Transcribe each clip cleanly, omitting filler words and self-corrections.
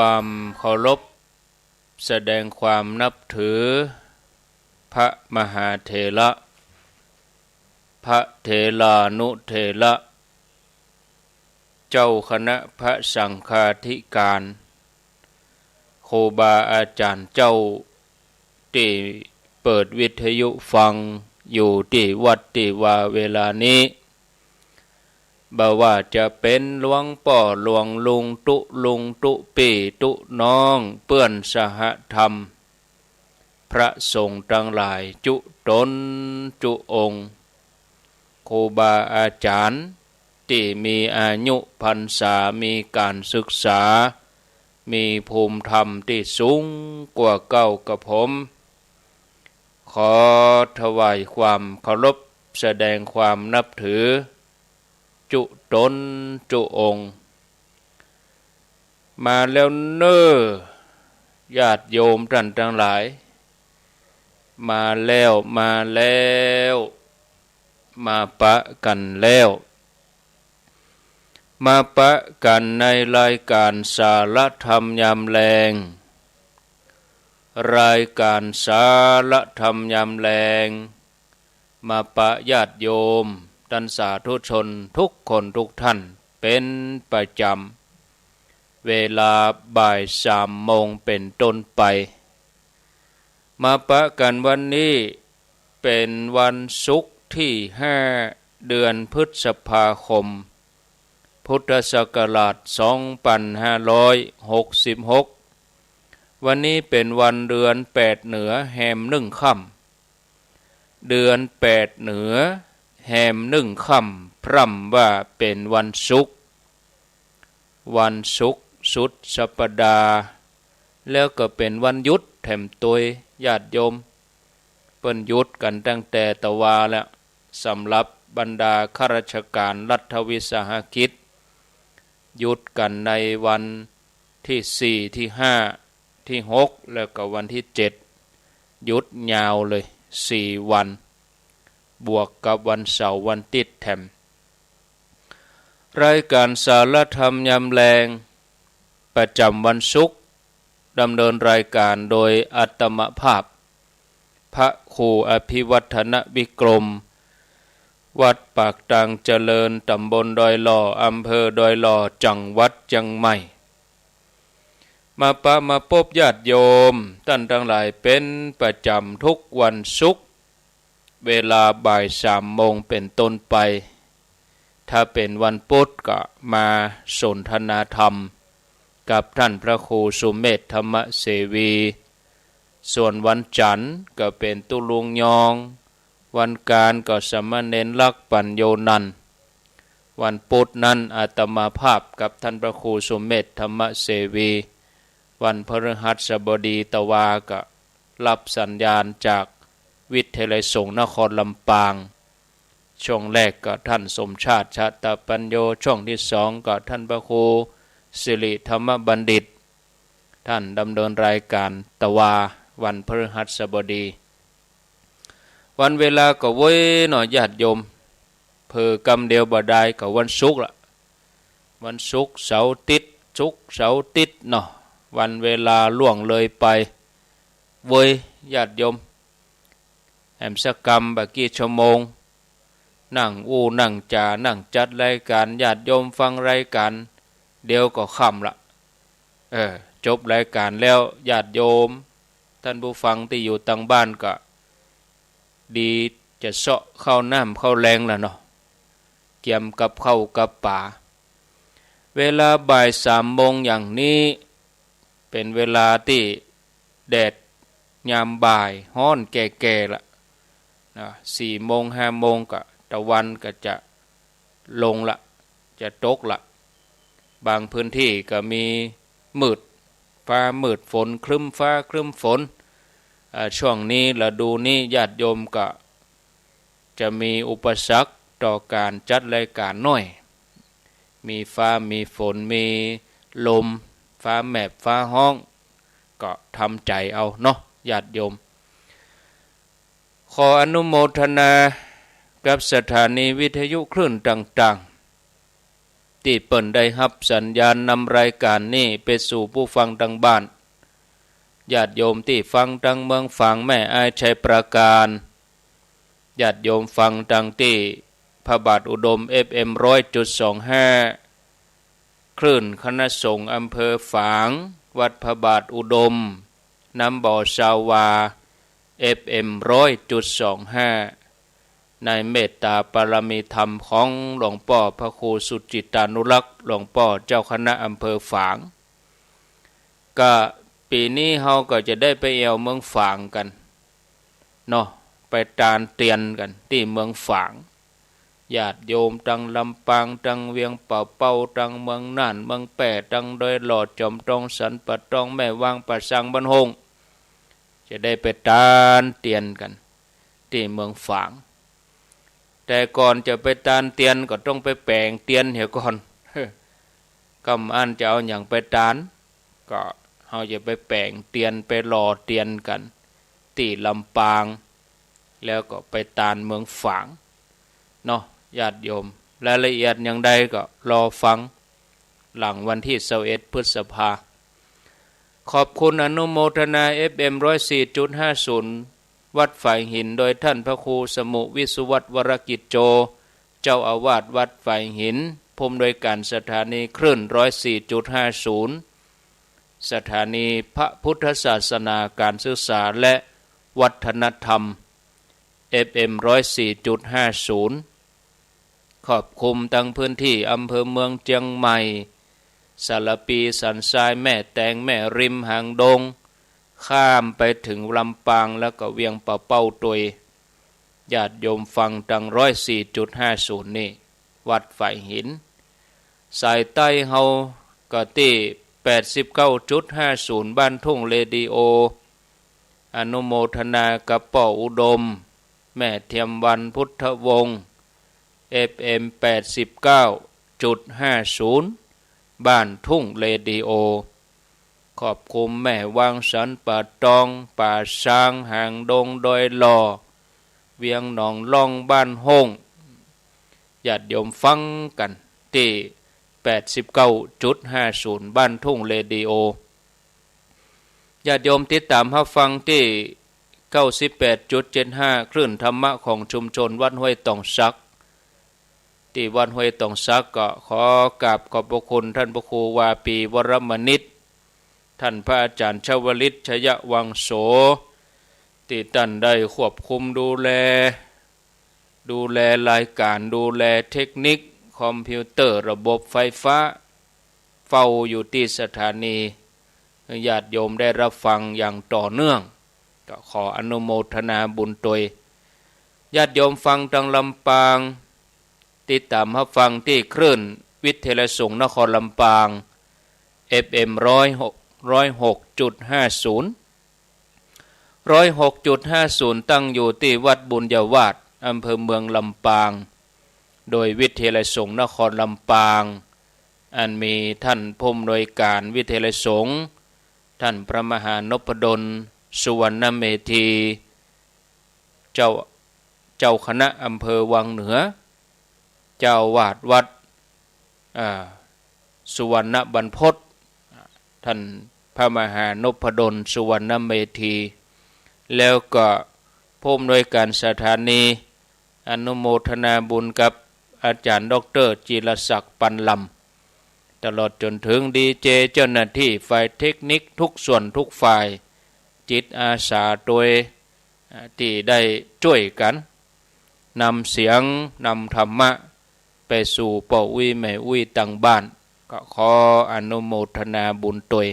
ความเคารพแสดงความนับถือพระมหาเถระพระเถรานุเถระเจ้าคณะพระสังฆาธิการครูบาอาจารย์เจ้าที่เปิดวิทยุฟังอยู่ที่วัดที่ว่าเวลานี้บ่ว่าจะเป็นหลวงป่อหลวงลุงตุปีตุน้องเปื้อนสหธรรมพระสงฆ์ทั้งหลายจุตนจุองค์ครูบาอาจารย์ที่มีอายุพรรษามีการศึกษามีภูมิธรรมที่สูงกว่าเก่ากับผมขอถวายความเคารพแสดงความนับถือจุตนจุองค์มาแล้วเน้อญาติโยมท่านทั้งหลายมาแล้วมาปะกันแล้วมาปะกันในรายการสารธรรมยามแลงรายการสารธรรมยามแลงมาปะญาติโยมท่านสาธุชนทุกคนทุกท่านเป็นประจำเวลาบ่าย3 โมงเป็นต้นไปมาปะกันวันนี้เป็นวันศุกร์ที่5 เดือนพฤษภาคมพุทธศักราช2566วันนี้เป็นวันเดือน8เหนือแรม1 ค่ำเดือน8เหนือแรม1 ค่ำพร่ำว่าเป็นวันศุกร์สุดสัปดาห์แล้วก็เป็นวันหยุดแถมตัวญาติโยมเปิ้นหยุดกันตั้งแต่ตะวาแล้วสำหรับบรรดาข้าราชการรัฐวิสาหกิจหยุดกันในวันที่4ที่5ที่6แล้วก็วันที่7หยุดยาวเลย4 วันบวกกับวันเสาร์วันติดแถมรายการสารธรรมยามแลงประจำวันศุกร์ดำเนินรายการโดยอาตมภาพพระครูอภิวัฒนวิกรมวัดปากตังเจริญตำบลดอยหล่ออำเภอดอยหล่อจังหวัดเชียงใหม่มาพบญาติโยมท่านทั้งหลายเป็นประจำทุกวันศุกร์เวลาบ่าย3 โมงเป็นต้นไปถ้าเป็นวันพุธก็มาสนทนาธรรมกับท่านพระครูสุเมธธรรมเสวีส่วนวันจันทร์ก็เป็นตุลุงยองวันการก็สมณเณรลักษ์ปัญโยนันท์วันพุธนั้นอาตมาภาพกับท่านพระครูสุเมธธรรมเสวีวันพฤหัสบดีตะวาก็รับสัญญาณจากวิทยาลัยสงฆ์นครลำปางช่วงแรกก็ท่านสมชาติชาตปัญโยช่วงที่2ก็ท่านพระครูสิริธรรมบัณฑิตท่านดำเนินรายการตะวาวันพฤหัสบดีวันเวลาก็เว้ยหน่อยญาติโยมเพื่อกำเดียวบ่ได้ก็วันศุกร์ละวันศุกร์เสาร์ติดศุกร์เสาร์ติดเนาะวันเวลาล่วงเลยไปเว้ยญาติโยมแหมสักกรรมบะกี่ชั่วโมงนั่งนั่งจ่านั่งจัดรายการญาติโยมฟังรายการเดี๋ยวก็ค่ำละจบรายการแล้วญาติโยมท่านผู้ฟังที่อยู่ต่างบ้านก็ดีจะเสาะเข้าน้ำเข้าแรงแล้วเนาะเกี่ยมกับเข้ากับป่าเวลาบ่าย3 โมงอย่างนี้เป็นเวลาที่แดดยามบ่ายฮ้อนแก่ๆละ4 โมง5 โมงก็ตะวันก็จะลงละจะตกละบางพื้นที่ก็มีมืดฟ้ามืดฝนครึ้มฟ้าครึ้มฝนช่วงนี้ฤดูนี้ญาติโยมก็จะมีอุปสรรคต่อการจัดรายการน้อยมีฟ้ามีฝนมีลมฟ้าแมบฟ้าห้องก็ทำใจเอาเนาะญาติโยมขออนุโมทนากับสถานีวิทยุคลื่นต่างๆ ที่เปิ้นได้รับสัญญาณนำรายการนี้ไปสู่ผู้ฟังทางบ้านญาติโยมที่ฟังทางเมืองฝางแม่อายชัยประการญาติโยมฟังทางที่พระบาทอุดม FM 100.25 คลื่นคณะสงฆ์อำเภอฝางวัดพระบาทอุดมน้ำบ่อชาวา FM 100.25 ในเมตตาปรมีธรรมของหลวงพ่อพระครูสุจิตานุรักษ์หลวงพ่อเจ้าคณะอำเภอฝางก็ปีนี้เฮาก็จะได้ไปเอวเมืองฝางกันเนาะไปตานเตียนกันที่เมืองฝางญาติโยมตังลำปางตังเวียงป่าเป้าตังเมืองน่านเมืองแป่ตังโดยหลอดจอมตรองสันปะตรองแม่วางปะสังบ้านหงจะได้ไปตานเตียนกันที่เมืองฝางแต่ก่อนจะไปตานเตียนก็ต้องไปแปลงเตียนเหี่ยก่อนกำอันจะเอาอย่างไปตานก็เฮาจะไปแปลงเตียนไปรอเตียนกันที่ลำปางแล้วก็ไปตานเมืองฝางเนาะญาติโยมรายละเอียดอย่างใดก็รอฟังหลังวันที่21พฤษภาขอบคุณอนุโมทนา FM 104.50 วัดฝ่ายหินโดยท่านพระครูสมุวิสุวัตวรกิจโจเจ้าอาวาสวัดฝ่ายหินผู้อำนวยการสถานีคลื่น 104.50 สถานีพระพุทธศาสนาการศึกษาและวัฒนธรรม FM 104.50 ขอบคุมตั้งพื้นที่อำเภอเมืองเจียงใหม่สารปีสันทรายแม่แตงแม่ริมหางดงข้ามไปถึงลำปางแล้วก็เวียงป่าเป้าตุยญาติโยมฟังตั้ง 104.50 นี่วัดฝ่ายหินสายใต้เฮาก็ที่ 89.50 บ้านทุ่งเรดิโออนุโมทนากับป่ออุดมแม่เทียมวันพุทธวงศ์ FM 89.50 บ้านทุ่งเรดิโอขอบคุณแม่วางสันป่าตองป่าช้างหางดงดอยหล่อเวียงหนองล่องบ้านห้งญาติโยมฟังกันที่ 89.50 บ้านทุ่งเรดิโอญาติโยมติดตามรับฟังที่ 98.75 คลื่นธรรมะของชุมชนวัดห้วยตองซักที่วัดห้วยตองซักก็ขอกราบขอบพระคุณท่านพระครูวาปีวรมนิตท่านพระอาจารย์ชวลิตชยวังโสที่ท่านได้ควบคุมดูแลรายการดูแลเทคนิคคอมพิวเตอร์ระบบไฟฟ้าเฝ้าอยู่ที่สถานีญาติโยมได้รับฟังอย่างต่อเนื่องก็ขออนุโมทนาบุญตวยญาติโยมฟังทางลำปางติดตามรับฟังที่คลื่นวิทยาสงฆ์นครลำปาง FM 106.50 ตั้งอยู่ที่วัดบุญญาวาสอำเภอเมืองลำปางโดยวิทยาสงฆ์นครลำปางอันมีท่านผู้อำนวยการวิทยาสงฆ์ท่านพระมหานพดลสุวรรณเมธีเจ้าคณะอำเภอวังเหนือเจ้าวาดวัดสุวรรณบรรพตท่านพระมหานพดลสุวรรณเมธีแล้วก็ผู้อำนวยการสถานีอนุโมทนาบุญกับอาจารย์ดร.จิรศักดิ์ปันลำตลอดจนถึงดีเจเจ้าหน้าที่ฝ่ายเทคนิคทุกส่วนทุกฝ่ายจิตอาสาโดยที่ได้ช่วยกันนำเสียงนำธรรมะไปสู่ป่ออุ้ยแม่อุ้ยต่างบ้านก็ขออนุโมทนาบุญตวย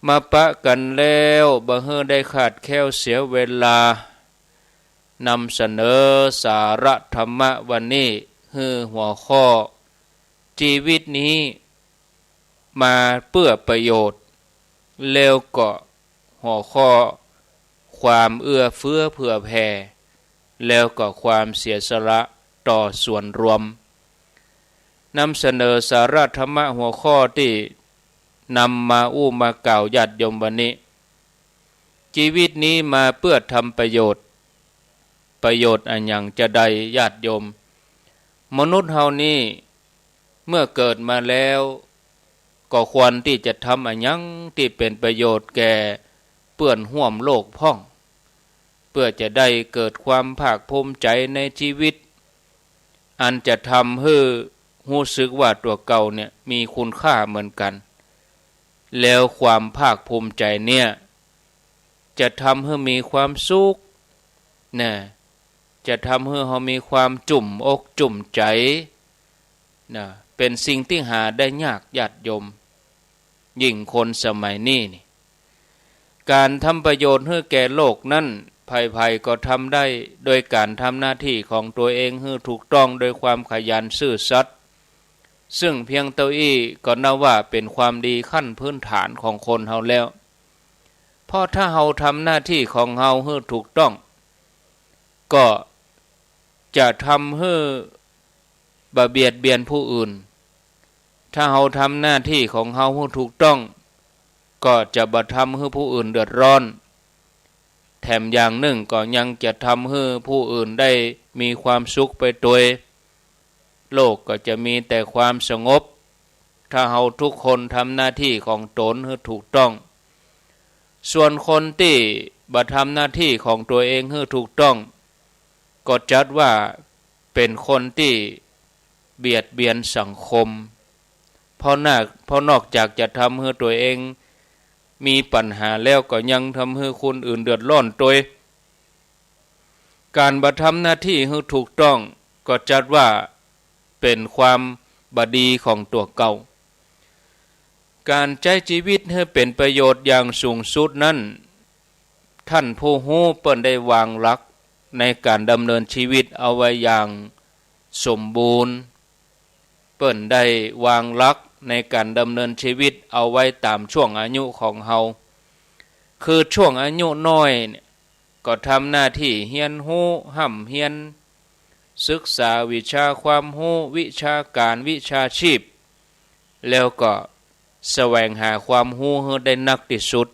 มาปะกันแล้วบ่เฮอได้ขาดแคลวเสียเวลานำเสนอสาระธรรมะวันนี้คือหัวข้อชีวิตนี้มาเพื่อประโยชน์แล้วก็หัวข้อความเอื้อเฟื้อเผื่อแผ่แล้วก็ความเสียสละต่อส่วนรวมนำเสนอสาระธรรมะหัวข้อที่นำมามากล่าวญาติโยมวันนี้ชีวิตนี้มาเพื่อทำประโยชน์อันอย่างจะใดญาติโยมมนุษย์เฮานี้ เมื่อเกิดมาแล้วก็ควรที่จะทำอันยังที่เป็นประโยชน์แก่เปื้อนห่วมโลกพ่องเพื่อจะได้เกิดความภาคภูมิใจในชีวิตอันจะทำให้รู้สึกว่าตัวเก่าเนี่ยมีคุณค่าเหมือนกันแล้วความภาคภูมิใจเนี่ยจะทำให้มีความสุขนะจะทำให้เรามีความจุ่มอกจุ่มใจนะเป็นสิ่งที่หาได้ยากญาติโยมยิ่งคนสมัยนี้นี่การทำประโยชน์ให้แก่โลกนั้นภัยก็ทำได้โดยการทำหน้าที่ของตัวเองให้ถูกต้องโดยความขยันซื่อสัตย์ซึ่งเพียงเท่าอี้ก็นับว่าเป็นความดีขั้นพื้นฐานของคนเฮาแล้วเพราะถ้าเฮาทำหน้าที่ของเฮาให้ถูกต้องก็จะทำให้บ่เบียดเบียนผู้อื่นถ้าเฮาทำหน้าที่ของเฮาให้ถูกต้องก็จะบ่ทำให้ผู้อื่นเดือดร้อนแถมอย่างหนึ่งก็ยังจะทำให้ผู้อื่นได้มีความสุขไปโดยโลกก็จะมีแต่ความสงบถ้าเฮาทุกคนทำหน้าที่ของตนให้ถูกต้องส่วนคนที่บ่ทำหน้าที่ของตัวเองให้ถูกต้องก็จัดว่าเป็นคนที่เบียดเบียนสังคมเพราะนอกจากจะทำให้ตัวเองมีปัญหาแล้วก็ยังทำให้คนอื่นเดือดร้อนตัวการบ่ทำหน้าที่ให้ถูกต้องก็จัดว่าเป็นความบดีของตัวเก่าการใช้ชีวิตให้เป็นประโยชน์อย่างสูงสุดนั้นท่านผู้ฮู้เปิ้นได้วางหลักในการดำเนินชีวิตเอาไว้อย่างสมบูรณ์เปิ้นได้วางหลักในการดำเนินชีวิตเอาไว้ตามช่วงอายุของเฮาคือช่วงอายุน้อยเนี่ยก็ทำหน้าที่เรียนรู้ห่ำเรียนศึกษาวิชาความรู้วิชาการวิชาชีพแล้วก็แสวงหาความรู้ให้ได้นักที่สุด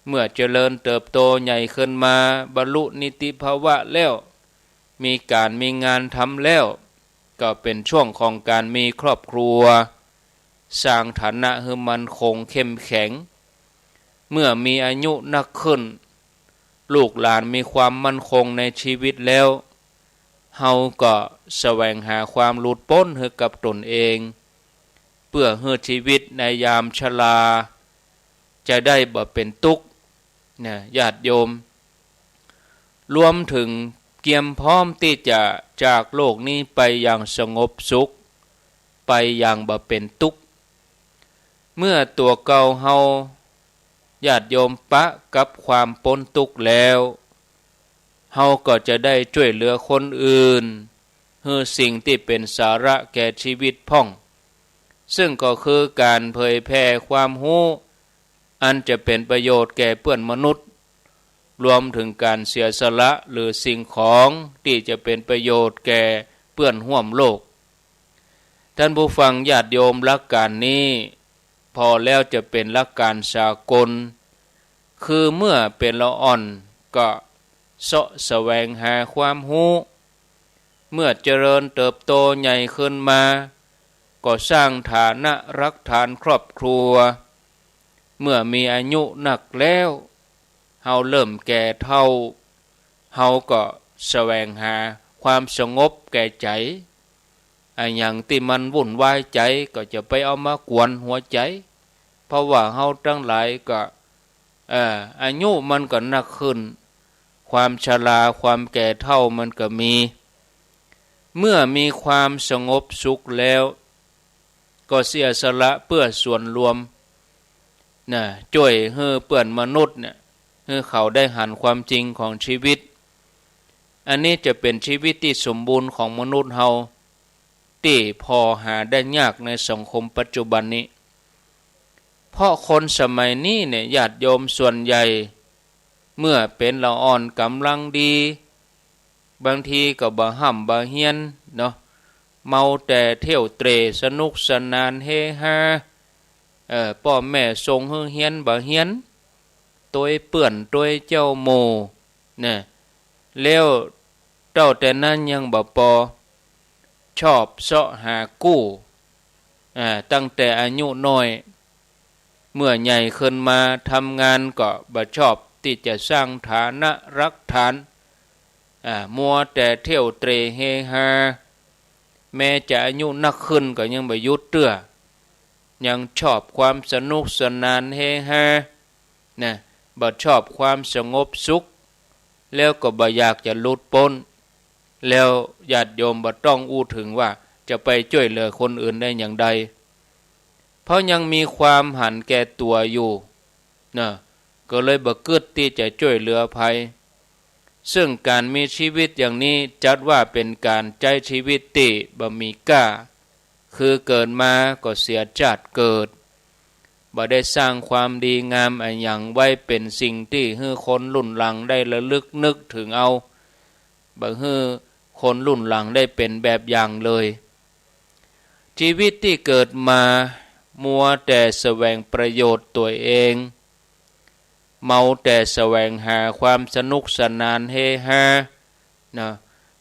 เมื่อเจริญเติบโตใหญ่ขึ้นมาบรรลุนิติภาวะแล้วมีการมีงานทำแล้วก็เป็นช่วงของการมีครอบครัวสร้างฐานะให้มันคงเข้มแข็งเมื่อมีอายุนักขึ้นลูกหลานมีความมั่นคงในชีวิตแล้วเฮาก็แสวงหาความหลุดพ้นให้กับตนเองเพื่อให้ชีวิตในยามชราจะได้บ่เป็นทุกข์นะญาติโยมรวมถึงเตรียมพร้อมที่จะจากโลกนี้ไปอย่างสงบสุขไปอย่างบ่เป็นทุกข์เมื่อตัวเก่าเฮาญาติโยมปะกับความพ้นทุกข์แล้วเฮาก็จะได้ช่วยเหลือคนอื่นให้สิ่งที่เป็นสาระแก่ชีวิตพ่องซึ่งก็คือการเผยแผ่ความรู้อันจะเป็นประโยชน์แก่เพื่อนมนุษย์รวมถึงการเสียสละหรือสิ่งของที่จะเป็นประโยชน์แก่เพื่อนร่วมโลกท่านผู้ฟังญาติโยมหลักการนี้พอแล้วจะเป็นหลักการสากลคือเมื่อเป็นละอ่อนก็เสาะแสวงหาความรู้เมื่อเจริญเติบโตใหญ่ขึ้นมาก็สร้างฐานะรักฐานครอบครัวเมื่อมีอายุหนักแล้วเฮาเริ่มแก่เฒ่าเฮาก็แสวงหาความสงบแก่ใจอย่างที่มันวุ่นวายใจก็จะไปเอามากวนหัวใจเพราะว่าเฮาทั้งหลายก็อายุมันก็หนักขึ้นความชราความแก่เฒ่ามันก็มีเมื่อมีความสงบสุขแล้วก็เสียสละเพื่อส่วนรวมนะช่วยให้เพื่อนมนุษย์เนี่ยให้เขาได้หันความจริงของชีวิตอันนี้จะเป็นชีวิตที่สมบูรณ์ของมนุษย์เฮาที่พอหาได้ยากในสังคมปัจจุบันนี้เพราะคนสมัยนี้เนี่ยญาติโยมส่วนใหญ่เมื่อเป็นละอ่อนกำลังดีบางทีก็บ่ห้ำบ่เฮียนเนาะเมาแต่เที่ยวเตร่สนุกสนานเฮฮาพ่อแม่ส่งให้เฮียนบ่เฮียนตัวเปื้อนตัวเจ้าโมเนี่ยแล้วเจ้าแต่นั้นยังบ่พอ ชอบเสาะหากู้ตั้งแต่อายุน้อยเมื่อใหญ่ขึ้นมาทำงานก็บ่ชอบที่จะสร้างฐานะรักฐานมัวแต่เที่ยวเตร่เฮฮาแม้จะอายุนักขึ้นก็ยังบ่หยุดเตื้อยังชอบความสนุกสนานเฮฮาบ่ชอบความสงบสุขแล้วก็บ่อยากจะหลุดพ้นแล้วญาติโยมบ่ต้องอู้ถึงว่าจะไปช่วยเหลือคนอื่นได้อย่างใดเพราะยังมีความหันแก่ตัวอยู่ก็เลยบ่กึดที่จะช่วยเหลือภัยซึ่งการมีชีวิตอย่างนี้จัดว่าเป็นการใช้ชีวิตที่บ่มีค่าคือเกิดมาก็เสียชาติเกิดบ่ได้สร้างความดีงามอันหยังไว้เป็นสิ่งที่ให้คนรุ่นหลังได้ระลึกนึกถึงเอาบ่ให้คนรุ่นหลังได้เป็นแบบอย่างเลยชีวิตที่เกิดมามัวแต่แสวงประโยชน์ตัวเองเมาแต่แสวงหาความสนุกสนานเฮฮา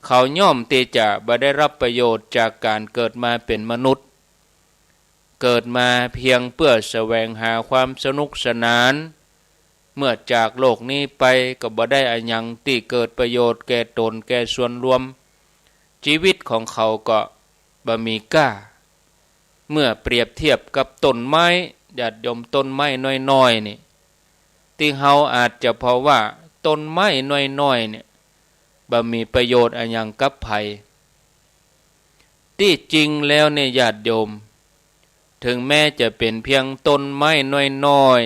เขาย่อมที่จะบ่ได้รับประโยชน์จากการเกิดมาเป็นมนุษย์เกิดมาเพียงเพื่อแสวงหาความสนุกสนานเมื่อจากโลกนี้ไปก็บ่ได้อันหยังที่เกิดประโยชน์แก่ตนแก่ส่วนรวมชีวิตของเขาก็บ่มีค่าเมื่อเปรียบเทียบกับต้นไม้ญาติโยมต้นไม้น้อยๆนี่ที่เฮาอาจจะเพราะว่าต้นไม้น้อยๆเนี่ยบ่มีประโยชน์อันหยังกับไผที่จริงแล้วเนี่ยญาติโยมถึงแม้จะเป็นเพียงต้นไม้น้อย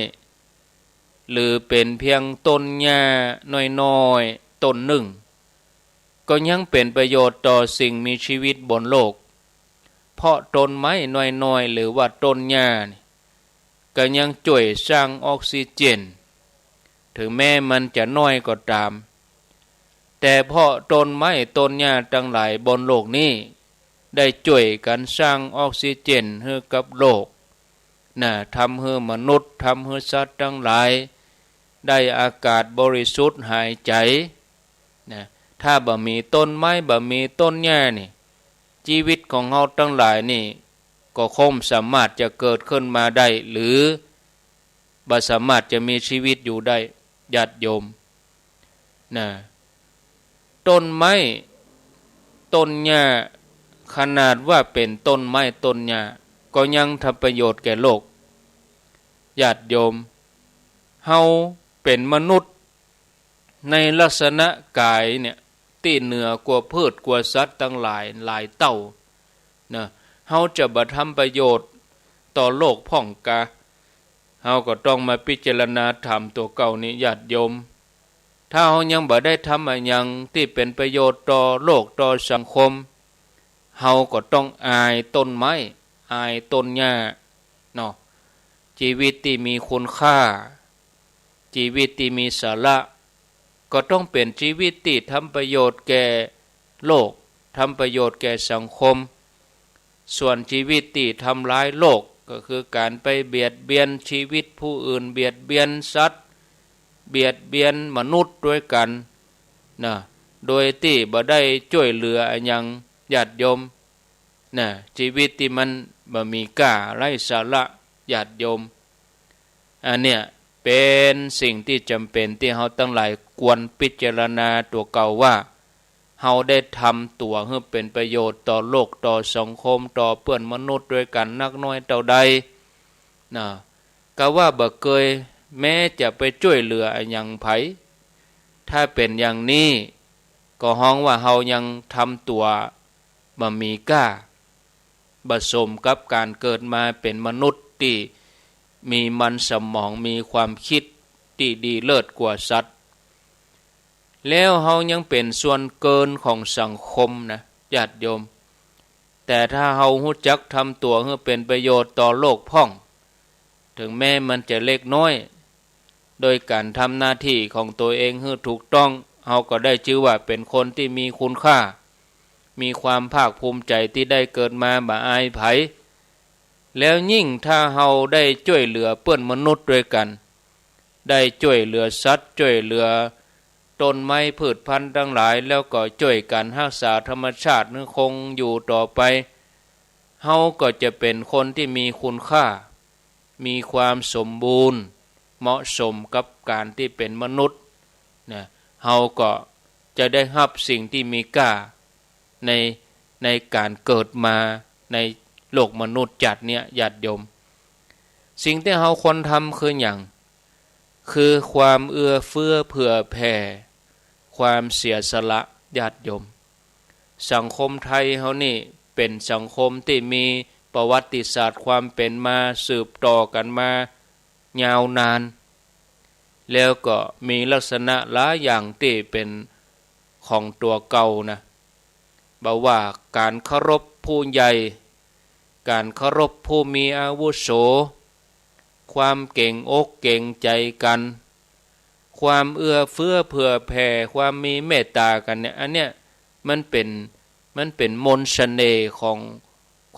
ๆหรือเป็นเพียงต้นหญ้าน้อยๆต้นหนึ่งก็ยังเป็นประโยชน์ต่อสิ่งมีชีวิตบนโลกเพราะต้นไม้น้อยๆหรือว่าต้นหญ้าก็ยังช่วยสร้างออกซิเจนถึงแม้มันจะน้อยก็ตามแต่เพราะต้นไม้ต้นหญ้าทั้งหลายบนโลกนี้ได้ช่วยกันสร้างออกซิเจนให้กับโลกทำให้มนุษย์ทำให้สัตว์ทั้งหลายได้อากาศบริสุทธิ์หายใจถ้าบ่มีต้นไม้บ่มีต้นหญ้านี่ชีวิตของเฮาทั้งหลายนี่ก็คงสามารถจะเกิดขึ้นมาได้หรือบ่สามารถจะมีชีวิตอยู่ได้ญาติโยมต้นไม้ต้นหญ้าขนาดว่าเป็นต้นไม้ต้นหญ้าก็ยังทำประโยชน์แก่โลกญาติโยมเฮาเป็นมนุษย์ในลักษณะกายเนี่ยที่เหนือกว่าพืชกว่าสัตว์ทั้งหลายเต้าเฮาจะบ่ทำประโยชน์ต่อโลกพ่องกาเฮาก็ต้องมาพิจารณาธรรมตัวเก่านี้ญาติโยมถ้าเฮายังบ่ได้ทำอะไรยังที่เป็นประโยชน์ต่อโลกต่อสังคมเฮาก็ต้องอายต้นไม้อายต้นหญ้าชีวิตที่มีคุณค่าชีวิตที่มีสาระก็ต้องเป็นชีวิตที่ทำประโยชน์แก่โลกทำประโยชน์แก่สังคมส่วนชีวิตที่ทำร้ายโลกก็คือการไปเบียดเบียนชีวิตผู้อื่นเบียดเบียนสัตว์เบียดเบียนมนุษย์ด้วยกันโดยที่บ่ได้ช่วยเหลืออันยังญาติโยมชีวิตที่มันบ่มีค่าไร้สาระญาติโยมอันเนี้ยเป็นสิ่งที่จำเป็นที่เฮาทั้งหลายควรพิจารณาตัวเก่าว่าเฮาได้ทำตัวให้เป็นประโยชน์ต่อโลกต่อสังคมต่อเพื่อนมนุษย์ด้วยกันนักน้อยเท่าใดก็ว่าบ่เคยแม้จะไปช่วยเหลืออันยังไผถ้าเป็นอย่างนี้ก็ฮ้องว่าเฮายังทำตัวบ่มีค่าบ่สมกับการเกิดมาเป็นมนุษย์ที่มีมันสมองมีความคิดที่ดีเลิศกว่าสัตว์แล้วเฮายังเป็นส่วนเกินของสังคมนะญาติโยมแต่ถ้าเฮารู้จักทำตัวให้เป็นประโยชน์ต่อโลกพ่องถึงแม้มันจะเล็กน้อยโดยการทำหน้าที่ของตัวเองให้ถูกต้องเฮาก็ได้ชื่อว่าเป็นคนที่มีคุณค่ามีความภาคภูมิใจที่ได้เกิดมาบ่อายไผแล้วยิ่งถ้าเฮาได้ช่วยเหลือเพื่อนมนุษย์ด้วยกันได้ช่วยเหลือสัตว์ช่วยเหลือ ต้นไม้พืชพันธุ์ทั้งหลายแล้วก็ช่วยกันรักษาธรรมชาติให้คงอยู่ต่อไปเฮาก็จะเป็นคนที่มีคุณค่ามีความสมบูรณ์เหมาะสมกับการที่เป็นมนุษย์นะเฮาก็จะได้รับสิ่งที่มีค่าในการเกิดมาในโลกมนุษย์จัดเนี่ยญาติโยมสิ่งที่เฮาควรทำคืออย่างคือความเอื้อเฟื้อเผื่อแผ่ความเสียสละญาติโยมสังคมไทยเฮานี่เป็นสังคมที่มีประวัติศาสตร์ความเป็นมาสืบต่อกันมายาวนานแล้วก็มีลักษณะหลายอย่างที่เป็นของตัวเก่านะบอกว่าการเคารพผู้ใหญ่การเคารพผู้มีอาวุโสความเก่งอกเก่งใจกันความเอื้อเฟื้อเผื่อแผ่ความมีเมตตากันเนี่ยอันเนี้ยมันเป็นมนต์เสน่ห์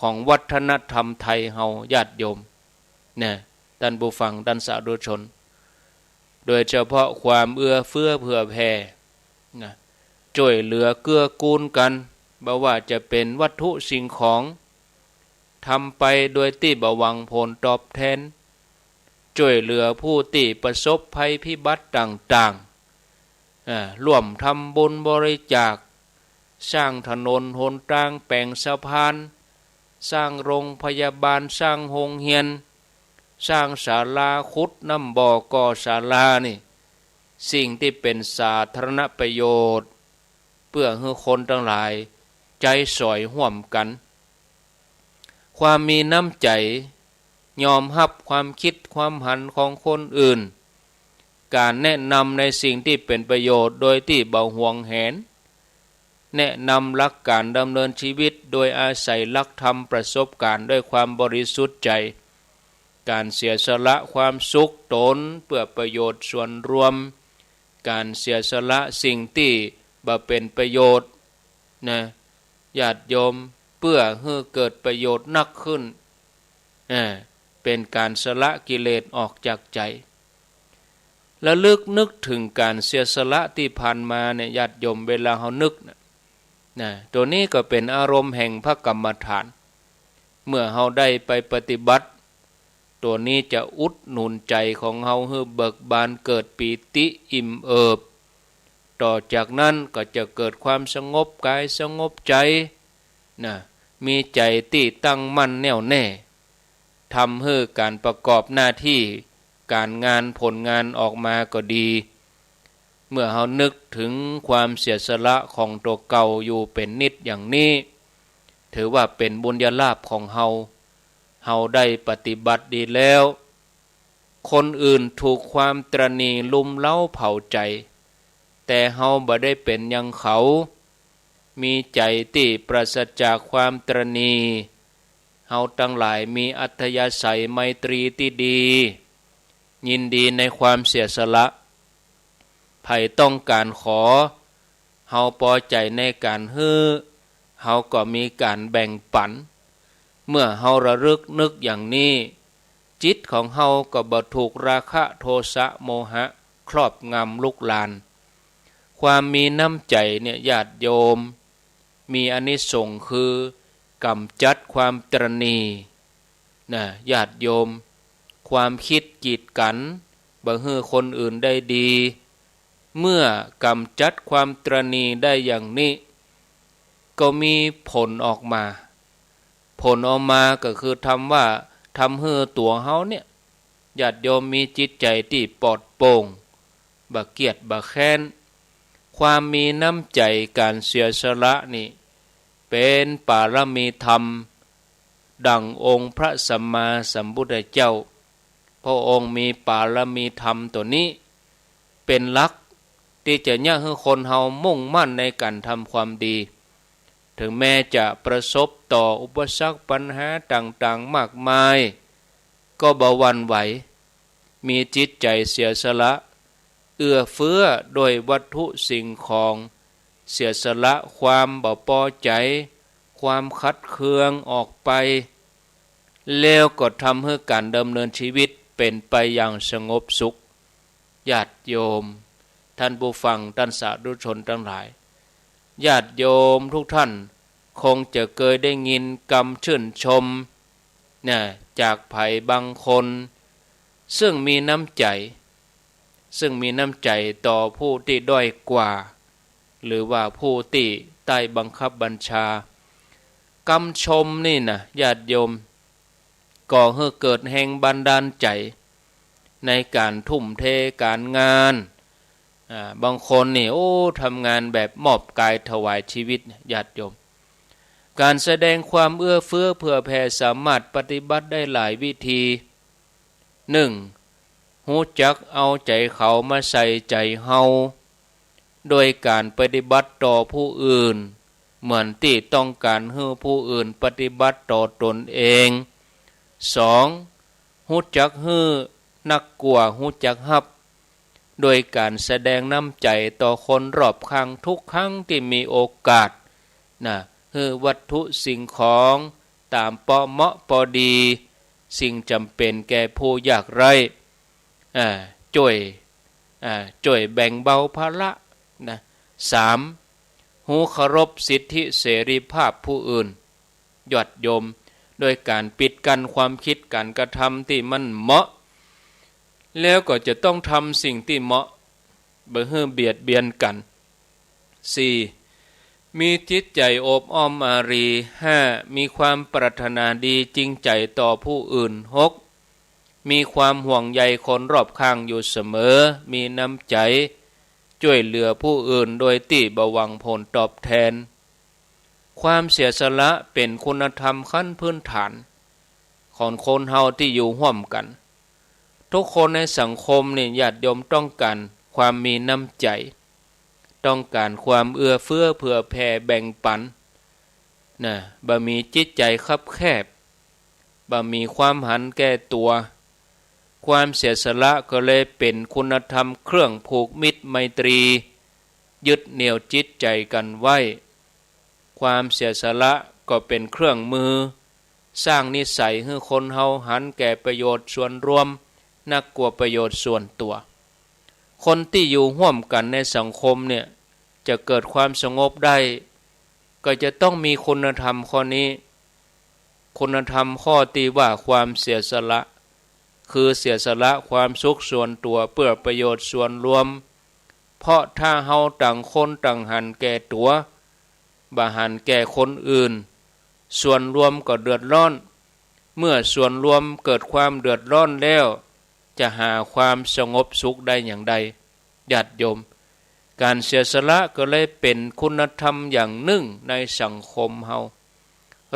ของวัฒนธรรมไทยเฮาญาติโยมเนี่ยท่านผู้ฟังท่านสาธุชนโดยเฉพาะความเอื้อเฟื้อเผื่อแผ่นะช่วยเหลือเกื้อกูลกันบ่ว่าจะเป็นวัตถุสิ่งของทำไปโดยที่บ่หวังผลตอบแทนช่วยเหลือผู้ที่ประสบภัยพิบัติต่างๆร่วมทำบุญบริจาคสร้างถนนหนทางแปลงสะพานสร้างโรงพยาบาลสร้างโรงเรียนสร้างศาลาขุดน้ำบ่อก่อศาลานี่สิ่งที่เป็นสาธารณประโยชน์เพื่อให้คนทั้งหลายใจสอยห่วมกันความมีน้ำใจยอมรับความคิดความหันของคนอื่นการแนะนำในสิ่งที่เป็นประโยชน์โดยที่บ่ห่วงแหนแนะนำหลักการดำเนินชีวิตโดยอาศัยหลักธรรมประสบการณ์ด้วยความบริสุทธิ์ใจการเสียสละความสุขตนเพื่อประโยชน์ส่วนรวมการเสียสละสิ่งที่บ่เป็นประโยชน์นะญาติโยมเพื่อให้เกิดประโยชน์นักขึ้นเป็นการสละกิเลสออกจากใจและลึกนึกถึงการเสียสละที่ผ่านมาเนี่ยญาติโยมเวลาเฮานึกนะตัวนี้ก็เป็นอารมณ์แห่งพระกรรมฐานเมื่อเฮาได้ไปปฏิบัติตัวนี้จะอุดหนุนใจของเฮาให้เบิกบานเกิดปีติอิ่มเอิบต่อจากนั้นก็จะเกิดความสงบกายสงบใจนะมีใจที่ตั้งมั่นแน่วแน่ทำให้การประกอบหน้าที่การงานผลงานออกมาก็ดีเมื่อเฮานึกถึงความเสียสละของตัวเก่าอยู่เป็นนิดอย่างนี้ถือว่าเป็นบุญญาลาภของเฮาได้ปฏิบัติดีแล้วคนอื่นถูกความตระหนี่ลุมเล้าเผาใจแต่เฮาบ่ได้เป็นอย่างเขามีใจที่ปราศจากความตระหนี่เฮาทั้งหลายมีอัธยาศัยไมตรีที่ดียินดีในความเสียสละไผต้องการขอเฮาพอใจในการฮื้อเฮาก็มีการแบ่งปันเมื่อเฮาระลึกนึกอย่างนี้จิตของเฮาก็บ่ถูกราคะโทสะโมหะครอบงำลุกลานความมีน้ำใจเนี่ยญาติโยมมีอานิสงส์คือกำจัดความตระหนี่นะญาติโยมความคิดกีดกันบ่ให้คนอื่นได้ดีเมื่อกำจัดความตระหนี่ได้อย่างนี้ก็มีผลออกมาก็คือทำให้ตัวเฮาเนี่ยญาติโยมมีจิตใจที่ปลอดโปร่งบ่เกียจบ่แค้นความมีน้ำใจการเสียสละนี่เป็นปารมีธรรมดังองค์พระสัมมาสัมพุทธเจ้าพระองค์มีปารมีธรรมตัวนี้เป็นหลักที่จะย่าให้คนเฮามุ่งมั่นในการทำความดีถึงแม้จะประสบต่ออุปสรรคปัญหาต่างๆมากมายก็บ่หวั่นไหวมีจิตใจเสียสละเอื้อเฟื้อโดยวัตถุสิ่งของเสียสละความบ่พอใจความขัดเคืองออกไปแล้วก็ทำให้การดำเนินชีวิตเป็นไปอย่างสงบสุขญาติโยม ท่านผู้ฟังท่านสาธุชนทั้งหลายญาติโยมทุกท่านคงจะเคยได้ยินคำชื่นชมนะจากไผ่บางคนซึ่งมีน้ำใจต่อผู้ที่ด้อยกว่าหรือว่าผู้ที่ใต้บังคับบัญชาคำชมนี่นะญาติโยมก่อให้เกิดแห่งบันดาลใจในการทุ่มเทการงานบางคนนี่ทำงานแบบมอบกายถวายชีวิตญาติโยมการแสดงความเอื้อเฟื้อเผื่อแผ่สามารถปฏิบัติได้หลายวิธี 1. รู้จักเอาใจเขามาใส่ใจเฮาโดยการปฏิบัติต่อผู้อื่นเหมือนที่ต้องการให้ผู้อื่นปฏิบัติต่อตนเอง 2. รู้จักให้นักกลัวรู้จักรับโดยการแสดงน้ำใจต่อคนรอบข้างทุกครั้งที่มีโอกาสให้วัตถุสิ่งของตามเปาะเหมาะพอดีสิ่งจำเป็นแก่ผู้ยากไร้ช่วยแบ่งเบาภาระ3. หูเคารพสิทธิเสรีภาพผู้อื่นยอดโยมโดยการปิดกั้นความคิดการกระทำที่มันเหมาะแล้วก็จะต้องทำสิ่งที่เหมาะบ่ให้เบียดเบียนกัน 4. มีจิตใจโอบอ้อมอารี 5. มีความปรารถนาดีจริงใจต่อผู้อื่น 6. มีความห่วงใยคนรอบข้างอยู่เสมอมีน้ำใจช่วยเหลือผู้อื่นโดยที่บ่หวังผลตอบแทนความเสียสละเป็นคุณธรรมขั้นพื้นฐานของคนเฮาที่อยู่ร่วมกันทุกคนในสังคมนี่ญาติโยมต้องการความมีน้ำใจต้องการความเอื้อเฟื้อเผื่อแผ่แบ่งปันบ่มีจิตใจคับแคบบ่มีความหันแก่ตัวความเสียสละก็เลยเป็นคุณธรรมเครื่องผูกมิตรไมตรียึดเหนี่ยวจิตใจกันไว้ความเสียสละก็เป็นเครื่องมือสร้างนิสัยให้คนเฮาหันแก่ประโยชน์ส่วนรวมนักกว่าประโยชน์ส่วนตัวคนที่อยู่ร่วมกันในสังคมเนี่ยจะเกิดความสงบได้ก็จะต้องมีคุณธรรมข้อนี้คุณธรรมข้อที่ว่าความเสียสละคือเสียสละความสุขส่วนตัวเพื่อประโยชน์ส่วนรวมเพราะถ้าเฮาต่างคนต่างหันแก่ตัวบ่หันแก่คนอื่นส่วนรวมก็เดือดร้อนเมื่อส่วนรวมเกิดความเดือดร้อนแล้วจะหาความสงบสุขได้อย่างใดญาติโยมการเสียสละก็เลยเป็นคุณธรรมอย่างหนึ่งในสังคมเฮา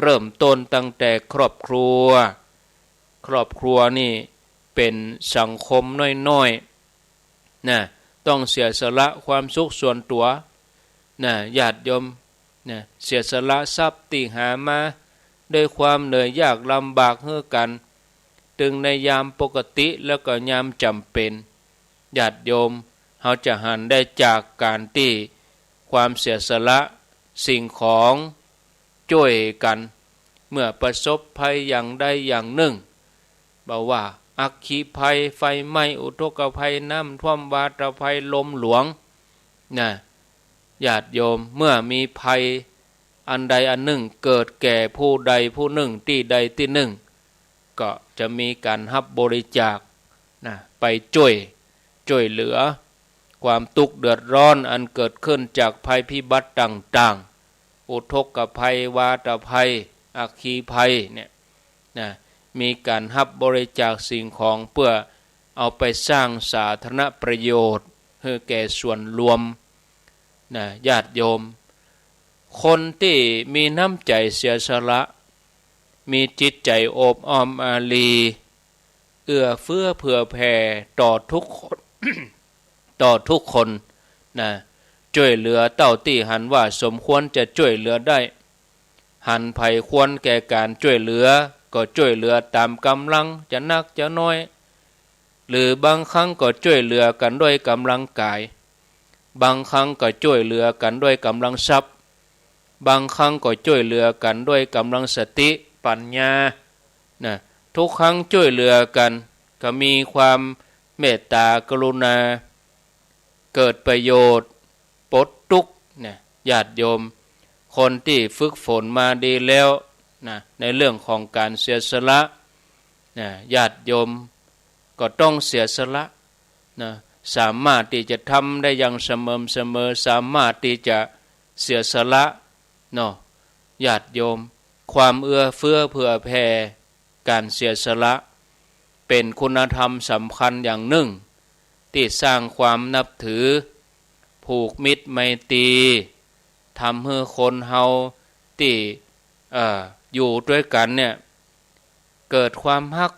เริ่มต้นตั้งแต่ครอบครัวนี่เป็นสังคมน้อยๆต้องเสียสละความสุขส่วนตัวญาติโยมเสียสละทรัพย์ที่หามาด้วยความเหนื่อยยากลำบากให้กันถึงในยามปกติแล้วก็ยามจำเป็นญาติโยมเขาจะหันได้จากการที่ความเสียสละสิ่งของช่วยกันเมื่อประสบภัยอย่างใดอย่างหนึ่งบอกว่าอัคคีภัยไฟไหม้อุทกภัยน้ำท่วมวาตภัยลมหลวงญาติโยมเมื่อมีภัยอันใดอันหนึ่งเกิดแก่ผู้ใดผู้หนึ่งที่ใดที่หนึ่งก็จะมีการรับบริจาคไปช่วยเหลือความทุกข์เดือดร้อนอันเกิดขึ้นจากภัยพิบัติต่างๆอุทกภัยวาตภัยอัคคีภัยมีการรับบริจาคสิ่งของเพื่อเอาไปสร้างสาธารณประโยชน์ให้แก่ส่วนรวมญาติโยมคนที่มีน้ำใจเสียสละมีจิตใจโอบอ้อมอารีเอื้อเฟื้อเผื่อแผ่ต่อทุกคน ทุกคนช่วยเหลือเต้าที่หันว่าสมควรจะช่วยเหลือได้หันไผควรแก่การช่วยเหลือก็ช่วยเหลือตามกำลังจะนักจะน้อยหรือบางครั้งก็ช่วยเหลือกันด้วยกำลังกายบางครั้งก็ช่วยเหลือกันด้วยกำลังทรัพย์บางครั้งก็ช่วยเหลือกันด้วยกำลังสติปัญญาทุกครั้งช่วยเหลือกันก็มีความเมตตากรุณา เกิดประโยชน์ปลดทุกข์เนี่ยญาติโยมคนที่ฝึกฝนมาดีแล้วนะในเรื่องของการเสียสละนะญาติโยมก็ต้องเสียสละนะสามารถที่จะทำได้อย่างเสมอสามารถที่จะเสียสละเนาะญาติโยมความเอื้อเฟื้อเผื่อแผ่การเสียสละเป็นคุณธรรมสำคัญอย่างหนึ่งที่สร้างความนับถือผูกมิตรไมตรีทำให้คนเฮาที่อยู่ด้วยกันเนี่ยเกิดความฮัก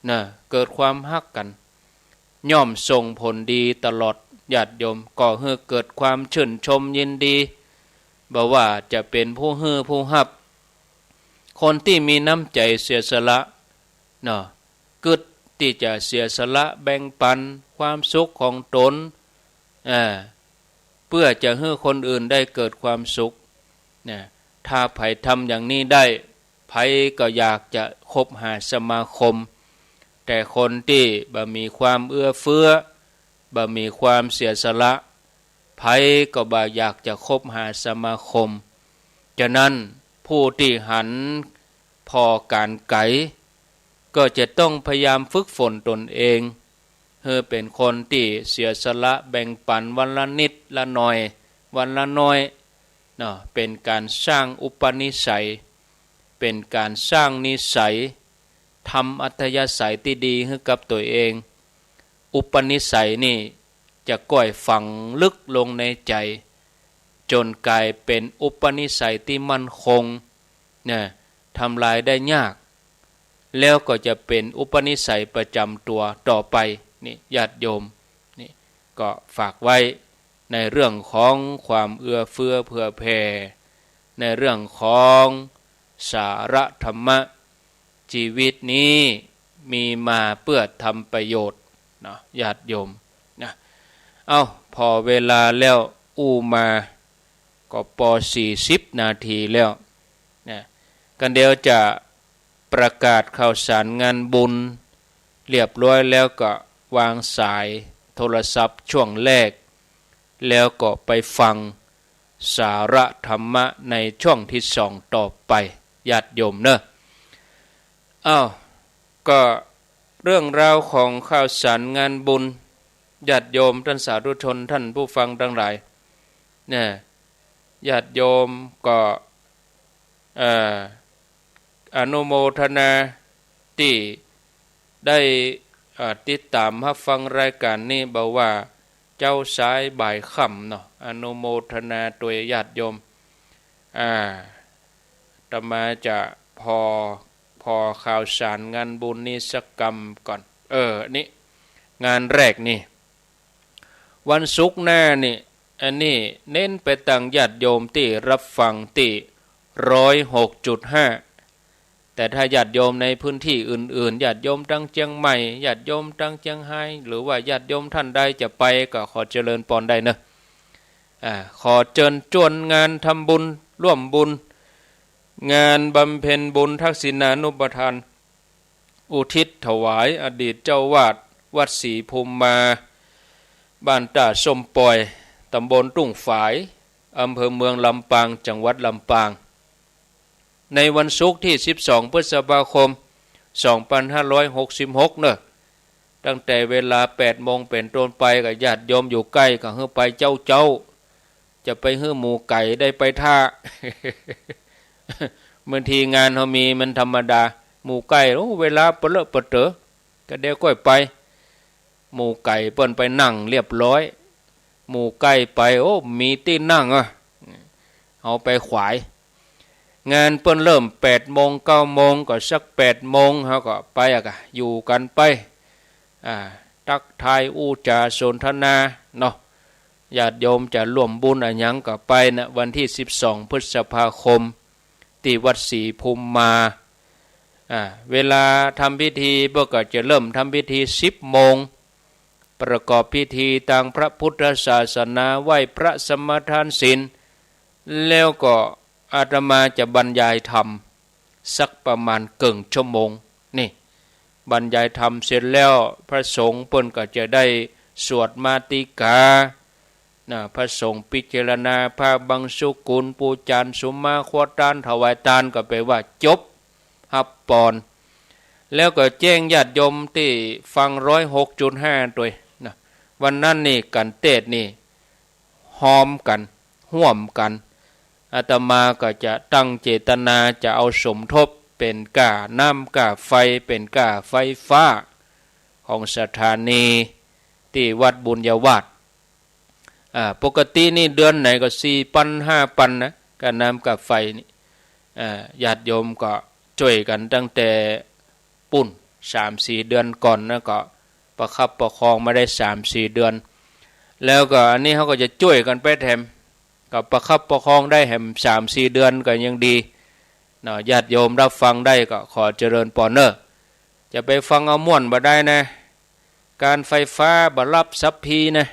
นะเกิดความฮักกันย่อมส่งผลดีตลอดญาติโยมก่อให้เกิดความชื่นชมยินดีบ่ว่าจะเป็นผู้ฮื้อผู้ฮับคนที่มีน้ำใจเสียสละเนาะกึศที่จะเสียสละแบ่งปันความสุขของตนเพื่อจะให้คนอื่นได้เกิดความสุขนะถ้าไผทำอย่างนี้ได้ไผก็อยากจะคบหาสมาคมแต่คนที่บ่มีความเอื้อเฟื้อบ่มีความเสียสละไผก็บ่อยากจะคบหาสมาคมฉะนั้นผู้ที่หันพอการไกก็จะต้องพยายามฝึกฝนตนเองเพื่อเป็นคนที่เสียสละแบ่งปันวันละนิดละหน่อยวันละน้อยเนาะเป็นการสร้างอุปนิสัยเป็นการสร้างนิสัยทำอัธยาศัยที่ดีให้กับตัวเองอุปนิสัยนี่จะก่อยฝังลึกลงในใจจนกลายเป็นอุปนิสัยที่มั่นคงเนี่ยทำลายได้ยากแล้วก็จะเป็นอุปนิสัยประจำตัวต่อไปนี่ญาติโยมนี่ก็ฝากไว้ในเรื่องของความเอื้อเฟื้อเผื่อแผ่ในเรื่องของสาระธรรมะชีวิตนี้มีมาเพื่อทำประโยชน์นะญาติโยมนะเอาพอเวลาแล้วมาก็ป40 นาทีแล้วนะกันเดียวจะประกาศข่าวสารงานบุญเรียบร้อยแล้วก็วางสายโทรศัพท์ช่วงแรกแล้วก็ไปฟังสาระธรรมะในช่วงที่2ต่อไปญาติโยมเนอะก็เรื่องราวของข่าวสารงานบุญญาติโยมท่านสาธุชนท่านผู้ฟังทั้งหลายเนี่ยญาติโยมก็อนุโมทนาที่ได้ติดตามรับฟังรายการนี้บอกว่าเจ้าสายบ่ายค่ำเนาะอนุโมทนาตัวญาติโยมตมาจะพอข่าวสารงานบุญนี้สักกรรมก่อนนี่งานแรกนี่วันศุกร์หน้านี่อันนี้เน้นไปตั้งญาติโยมที่รับฟังที่106.5แต่ถ้าญาติโยมในพื้นที่อื่นๆญาติโยมตั้งเชียงใหม่ญาติโยมตั้งเชียงไฮ้หรือว่าญาติโยมท่านใดจะไปก็ขอเจริญพรได้นะขอเชิญชวนงานทำบุญร่วมบุญงานบำเพ็ญบุญทักษิณานุปทานอุทิศถวายอดีตเจ้าวาดวัดศรีภูมิมาบ้านตาส้มปอยตำบลตุ้งฝายอำเภอเมืองลำปางจังหวัดลำปางในวันศุกร์ที่12 พฤษภาคม 2566เนอะตั้งแต่เวลา 8 โมงเป็นต้นไปกับญาติโยมอยู่ใกล้ก็ให้ไปเจ้าจะไปให้หมูไก่ได้ไปท่า บางทีงานเขามีมันธรรมดาหมูไก่เวลาเปลอะเปเต๋อก็เดี๋ยวก็ไปหมูไก่เปิ้นไปนั่งเรียบร้อยหมูไก่ไปมีที่นั่งเอาไปขวายงานเปิ้นเริ่ม 8 โมง 9 โมงก็สัก 8 โมงเขาก็ไปอยู่กันไปทักทายอู้จาสนทนาเนาะญาติโยมจะร่วมบุญอะไรหยังก็ไปนะวันที่12 พฤษภาคมที่วัดศรีภูมิมาเวลาทำพิธีก็จะเริ่มทำพิธี 10 โมงประกอบพิธีทางพระพุทธศาสนาไหว้พระสมทานศีลแล้วก็อาตมาจะบรรยายธรรมสักประมาณครึ่งชั่วโมงนี่บรรยายธรรมเสร็จแล้วพระสงฆ์เพิ่นก็จะได้ สวดมาติกาพระสงฆ์พิจารณาพระบังสุกุลปูจานสุมาขวดตานถวายทานก็แปลว่าจบหับปอนแล้วก็แจ้งญาติโยมที่ฟัง106.5ตัวนะวันนั้นนี่กันเทศนี่หอมกันห่วมกันอาตมาก็จะตั้งเจตนาจะเอาสมทบเป็นก่าน้ำก่าไฟเป็นก่าไฟฟ้าของสถานีที่วัดบุญยวาสปกตินี่เดือนไหนก็4,000-5,000นะกับน้ำกับไฟนี่ญาติโยมก็ช่วยกันตั้งแต่ปุ่น 3-4 เดือนก่อนนะก็ประคับประคองมาได้ 3-4 เดือนแล้วก็อันนี้เขาก็จะช่วยกันไปแถมกับประคับประคองได้แถม 3-4 เดือนก็ยังดีญาติโยมรับฟังได้ก็ขอเจริญพรเนอะจะไปฟังเอาม่วนบ่ได้นะการไฟฟ้าบ่รับซับพีนะ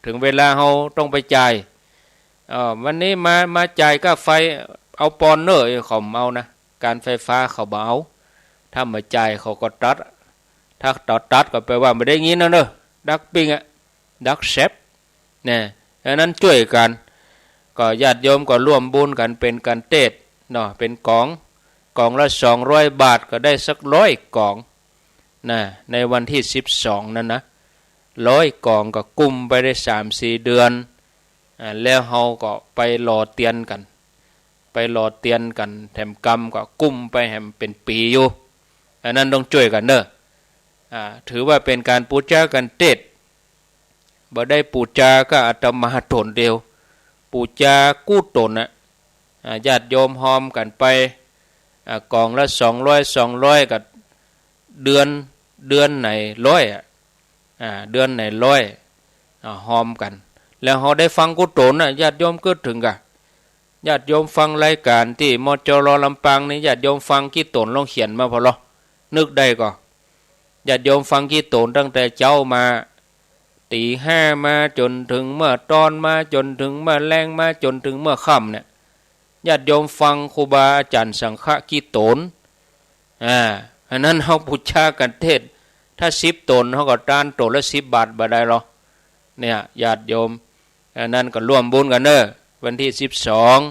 ถึงเวลาเราต้องไปจ่ายวันนี้มาจ่ายก็ไฟเอาปอนเนอร์เขาเอานะการไฟฟ้าเขาบ่เอาถ้ามาจ่ายเขาก็ตัดถ้าตัดก็แปลว่าไม่ได้งี้นะเนอะดักปิ้งดักเซฟเนี่ยดังนั้นช่วยกันก็ญาติโยมก็ร่วมบุญกันเป็นการเทศเนาะเป็นกองละ200 บาทก็ได้สัก100 กล่องนะในวันที่12นั่นนะ100 กล่องก็กุมไปได้ 3-4 เดือนแล้วเฮาก็ไปรอเตียนกันแถมกรรมก็กุมไปแถมเป็นปีอยู่อันนั้นต้องช่วยกันเด้อถือว่าเป็นการปูจากันเทศบ่ได้ปูจาก็อาตมาตนเดียวปูจากู้ตนนะญาติโยมหอมกันไปกล่องละ200กับเดือนไหน100เดือนไหน100หอมกันแล้วเขาได้ฟังกุศลญาติโยมก็ถึงกะญาติโยมฟังรายการที่มจรลำปางนี่ญาติโยมฟังกี่ตนลองเขียนมาพอละนึกได้ก็ญาติโยมฟังกี่ตนตั้งแต่เจ้ามาตีห้ามาจนถึงเมื่อตอนมาจนถึงเมื่อแรงมาจนถึงเมื่อค่ำเนี่ยญาติโยมฟังครูบาอาจารย์สังฆะกี่ตนอันนั้นเขาบูชากันเทศถ้า10 ตนเขาก็ต้านตนละ10 บาทบ่ได้หรอเนี่ยญาติโยมอันนั้นก็ร่วมบุญกันเนอะวันที่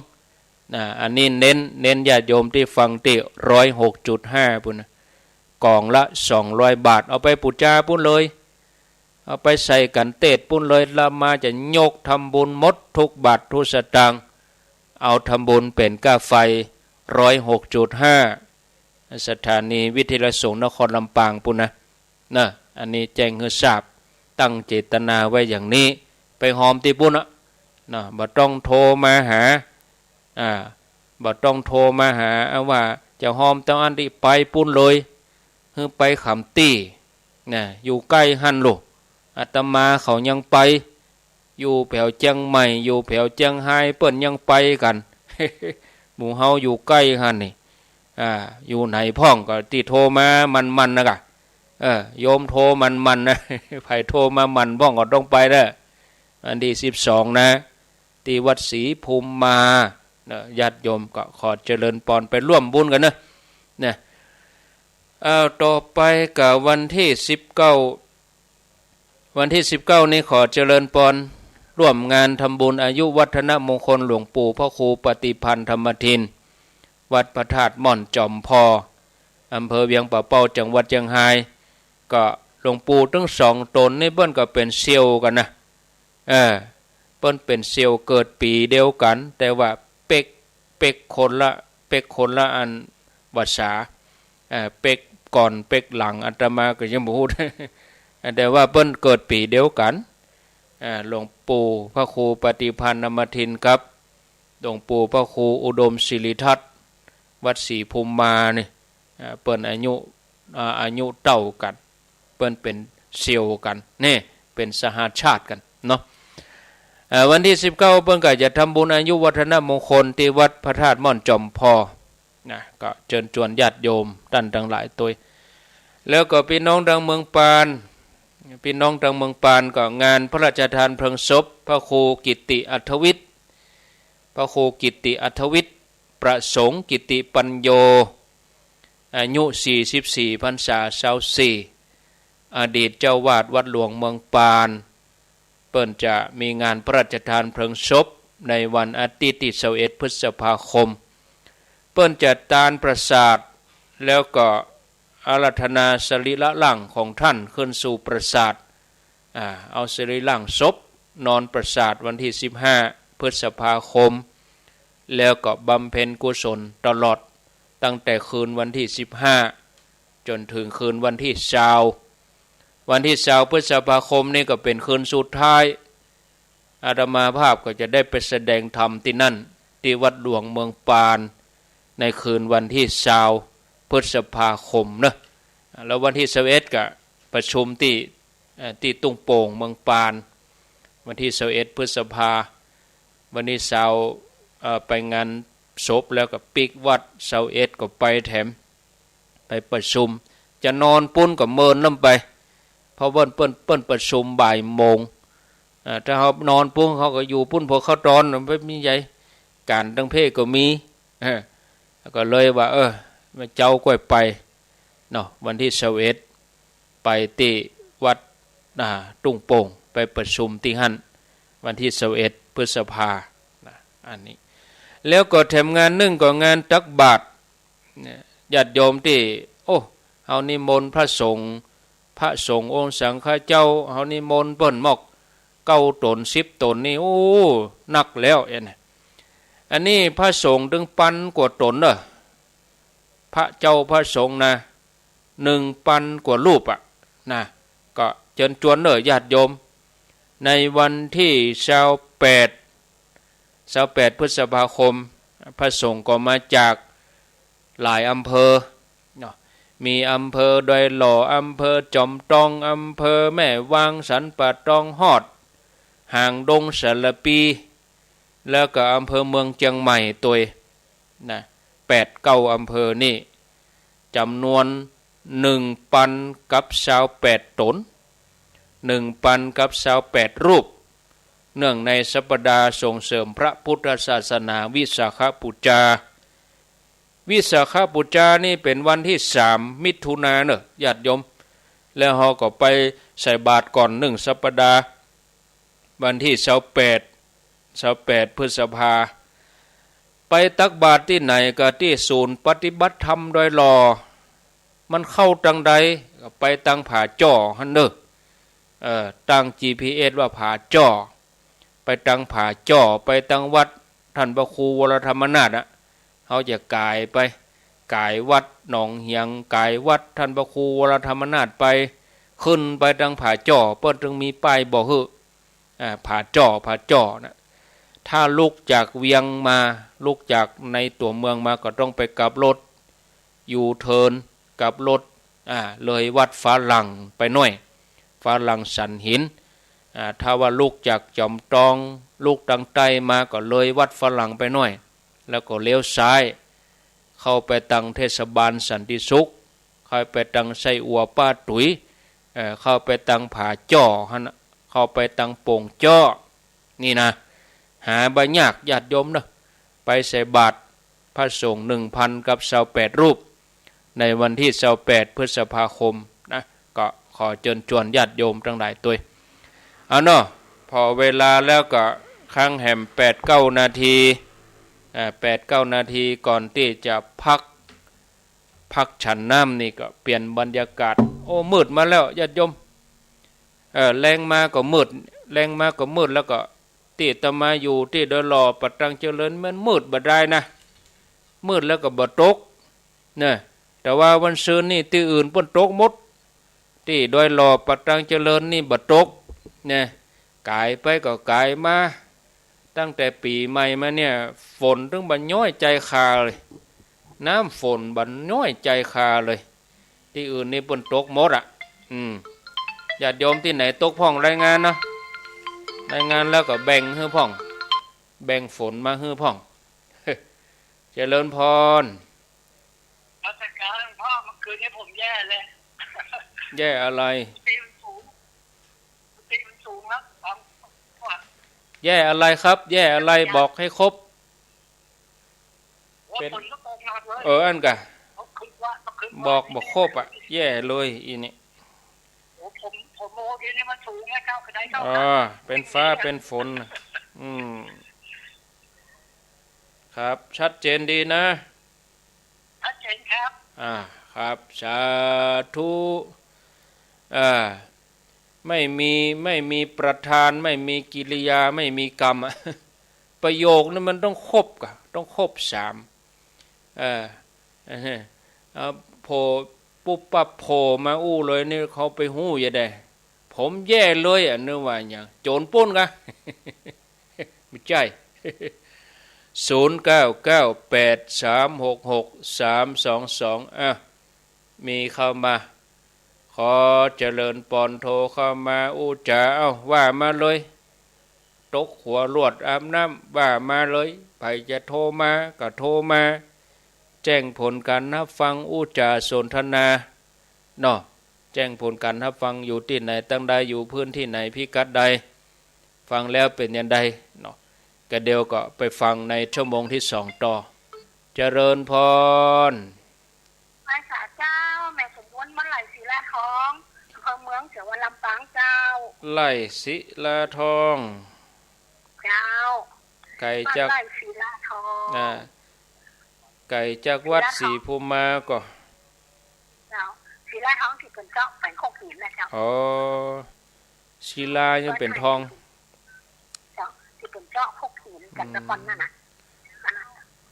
12อันนี้เน้นญาติโยมที่ฟังที่106.5ปุ่นกล่องละ200 บาทเอาไปบูชาปุ่นเลยเอาไปใส่กันเทศปุ่นเลยละมาจะยกทำบุญหมดทุกบาททุกสตางค์เอาทำบุญเป็นค่าไฟ106.5สถานีวิทยาสงฆ์นครลำปางปุ่นนะอันนี้แจ้งให้ทราบตั้งเจตนาไว้อย่างนี้ไปหอมที่ปุ่นบ่ต้องโทรมาหาบ่ต้องโทรมาหาว่าจะหอมต้องอันที่ไปปุ่นเลยคือไปขำตี้อยู่ใกล้หันลูกอาตมาเขายังไปอยู่แถวเชียงใหม่อยู่แถวเชียงไฮ้เปิ้นยังไปกัน หมู่เฮาอยู่ใกล้หันนี่อยู่ไหนพ่องก็ที่โทรมามันนะกะโยมโทรมันนะ ไผโทรมามันพ่องก็ต้องไปเด้ออันที่12นะที่วัดศรีภูมิมาญาติโยมก็ขอเจริญพรไปร่วมบุญกันนะต่อไปกับวันที่19นี้ขอเจริญพรร่วมงานทำบุญอายุวัฒนมงคลหลวงปู่พระครูปฏิพันธ์ธรรมทินวัดพระธาตุม่อนจอมพออำเภอเวียงป่าเป้าจังหวัดเชียงรายก็หลวงปู่ทั้ง2 ตนนี่เปิ้นก็เป็นเซียวกันนะเปิ้นเป็นเซียวเกิดปีเดียวกันแต่ว่าเป็กคนละอันภาษาเป็กก่อนเป็กหลังอาตมาก็ยังบ่ฮู้ แต่ว่าเปิ้นเกิดปีเดียวกันหลวงปู่พระครูปฏิพันธ์ธรรมทินครับหลวงปู่พระครูอุดมศิริทัตน์วัดศรีภูมิมานี่เปิ้นอายุเท่ากันเปิ้นเป็นเซียวกันนี่เป็นสหชาติกันเนาะวันที่19เปิ้นก็จะทำบุญอายุวัฒนมงคลที่วัดพระธาตุม่อนจอมพอก็เชิญชวนญาติโยมท่านทั้งหลายตัวแล้วก็พี่น้องดังเมืองปานก็งานพระราชทานเพลิงศพพระครูกิติอัธวิทย์ประสงค์กิติปัญโยอายุ44 พรรษา24 อดีตเจ้าวาดวัดหลวงเมืองปานเปิ้นจะมีงานพระราชทานเพลิงศพในวันอาทิตย์ที่21พฤษภาคมเปิ้นจะตานประสาทแล้วก็อาราธนาสรีระร่างของท่านขึ้นสู่ประสาทเอาสรีระร่างศพนอนประสาทวันที่15พฤษภาคมแล้วก็บำเพ็ญกุศลตลอดตั้งแต่คืนวันที่15จนถึงคืนวันที่20วันที่20พฤษภาคมนี่ก็เป็นคืนสุดท้ายอาตมาภาพก็จะได้ไปแสดงธรรมที่นั่นที่วัดหลวงเมืองปานในคืนวันที่20พฤษภาคมนะแล้ววันที่21ก็ประชุมที่ตุ้งโป่งเมืองปานวันที่21พฤษภาวันที่20ไปงานศพแล้วก็ปิกวัด21ก็ไปแถมไปประชุมจะนอนปุ้นก็เมินน้ำไปเพราะว่าเปิ้นประชุมบ่ายโมงถ้าเขานอนปุ้นเขาก็อยู่ปุ้นพอเขาตอนไม่มีใหญ่การตั้งเพศก็มีก็เลยว่าเจ้าก็ไปเนาะวันที่21ไปที่วัดตุ้งโป่งไปประชุมที่หั่นวันที่21พฤษภาอันนี้แล้วก็แถมงานนึ่งก็งานตักบาตรญาติโยมที่เฮานิมนต์พระสงฆ์องค์สังฆเจ้าเฮานิมนต์เปิ้นหมอก9 ตน10 ตนนี่หนักแล้วอันนี้พระสงฆ์ถึงปันกว่าตนพระเจ้าพระสงฆ์นะ1,000 กว่ารูปก็เชิญชวนญาติโยมในวันที่28พฤษภาคมพระสงฆ์ก็มาจากหลายอำเภอมีอำเภอดอยหล่ออำเภอจอมตองอำเภอแม่วางสันป่าตองฮอดหางดงสารปีแล้วก็อำเภอเมืองเชียงใหม่ตัว8-9อำเภอนี่จำนวน 1,000 กับ28 ตน 1,000 กับ28 รูปเนื่องในสัปดาห์ส่งเสริมพระพุทธศาสนาวิสาขบูชานี่เป็นวันที่3มิถุนายนญาติโยมแล้วเราก็ไปใส่บาตรก่อน1สัปดาห์วันที่28พฤษภาไปตักบาตรที่ไหนก็ที่ศูนย์ปฏิบัติธรรมโดยรอมันเข้าตังใดก็ไปตังผาจ่อหั่นตั้ง GPS ว่าผาจ่อไปตังผาจ่อไปตังวัดท่านพระครูวรธรรมนาถเขาจะกายไปกายวัดหนองเหียงกายวัดท่านพระครูวรธรรมนาถไปขึ้นไปตังผาจ่อเปิ้นจึงมีป้ายบอกผาจ่อนะถ้าลุกจากเวียงมาลุกจากในตัวเมืองมาก็ต้องไปกลับรถยูเทิร์นกลับรถเลยวัดฟ้าหลังไปหน่อยฟ้าหลังสันหินถ้าว่าลุกจากจอมตองลุกตังใต้มาก็เลยวัดฟ้าหลังไปหน่อยแล้วก็เลี้ยวซ้ายเข้าไปตังเทศบาลสันติสุขเข้าไปตังไส้อัวป้าตุ๋ยเข้าไปตังผาจ่อเข้าไปตังโป่งจ่อนี่นะหาบ่ยากญาติโยมไปใส่บาตรพระสงฆ์ 1,000 กับ28 รูปในวันที่28พฤษภาคมก็ขอเชิญชวนญาติโยมทั้งหลายตัวพอเวลาแล้วก็ค้างแหม8-9 นาที8-9 นาทีก่อนที่จะพักฉันน้ำนี่ก็เปลี่ยนบรรยากาศมืดมาแล้วญาติโยมแรงมาก็มืดแล้วก็ที่ตมาอยู่ที่ดอยหล่อปัตตังเจริญมันมืดบ่ได้นะมืดแล้วก็บ่ตกแต่ว่าวันซืนนี่ที่อื่นเพิ่นตกหมดที่ดอยหล่อปัตตังเจริญนี่บ่ตกกายไปก็กายมาตั้งแต่ปีใหม่มาเนี่ยฝนถึงบัดย้อยใจคาเลยน้ำฝนบัดย้อยใจคาเลยที่อื่นนี่เพิ่นตกหมดญาติโยมที่ไหนตกพ่องรายงานรายงานแล้วก็แบ่งให้พ่องแบ่งฝนมาให้พ่องเจริญพรราชการพ่อเมื่อคืนนี้ผมแย่เลยแย่อะไรตีมันสูงครับแย่อะไรครับแย่อะไรบอกให้ครบเป็นอันกะบอกครบแย่เลยอีนี่ เดี๋ยวนี้มันสูงแล้วเจ้าก็ได้เจ้า อ๋อเป็นฟ้าเป็นฝนอืมครับชัดเจนดีนะชัดเจนครับครับสาธุอ่าไม่มีประธานไม่มีกิริยาไม่มีกรรม ประโยคนั้นมันต้องครบกะต้องครบสามโผล่ปุ๊บปั๊บโผล่มาอู้เลยนี่เขาไปหู้อย่าได้ผมแย่เลยนึกว่าอย่างโจรปุ้นกะ ไม่ใช่ 0998366322มีเข้ามาขอเจริญปอนโทรเข้ามาอู้จ๋าว่ามาเลยตกหัวลวดอาบน้ำว่ามาเลยใครจะโทรมาก็โทรมาแจ้งผลการรับฟังอู้จ๋าสนทนาเนาะแจ้งผลการรับฟังอยู่ที่ไหนตั้งใดอยู่พื้นที่ไหนพิกัดใดฟังแล้วเป็นยังไงเนาะก็เดี๋ยวก็ไปฟังในชั่วโมงที่สองต่อเจริญพรแม่สาเจ้าแม่สมบูรณ์มันไหลศิลาทองอำเภอเมืองจังหวัดลำปางเจ้าไล่ศิลาทองเจ้าไก่จากไล่ศิลาทองไก่จากวัดศรีภูมาก็เจ้าศิลาทองที่เป็นเจ้าเป็นโคกหินนะเจ้าอ๋อศิลายังเป็นทองเจ้าที่เป็นเจ้าโคกหินกันตะกอนนั่นน่ะ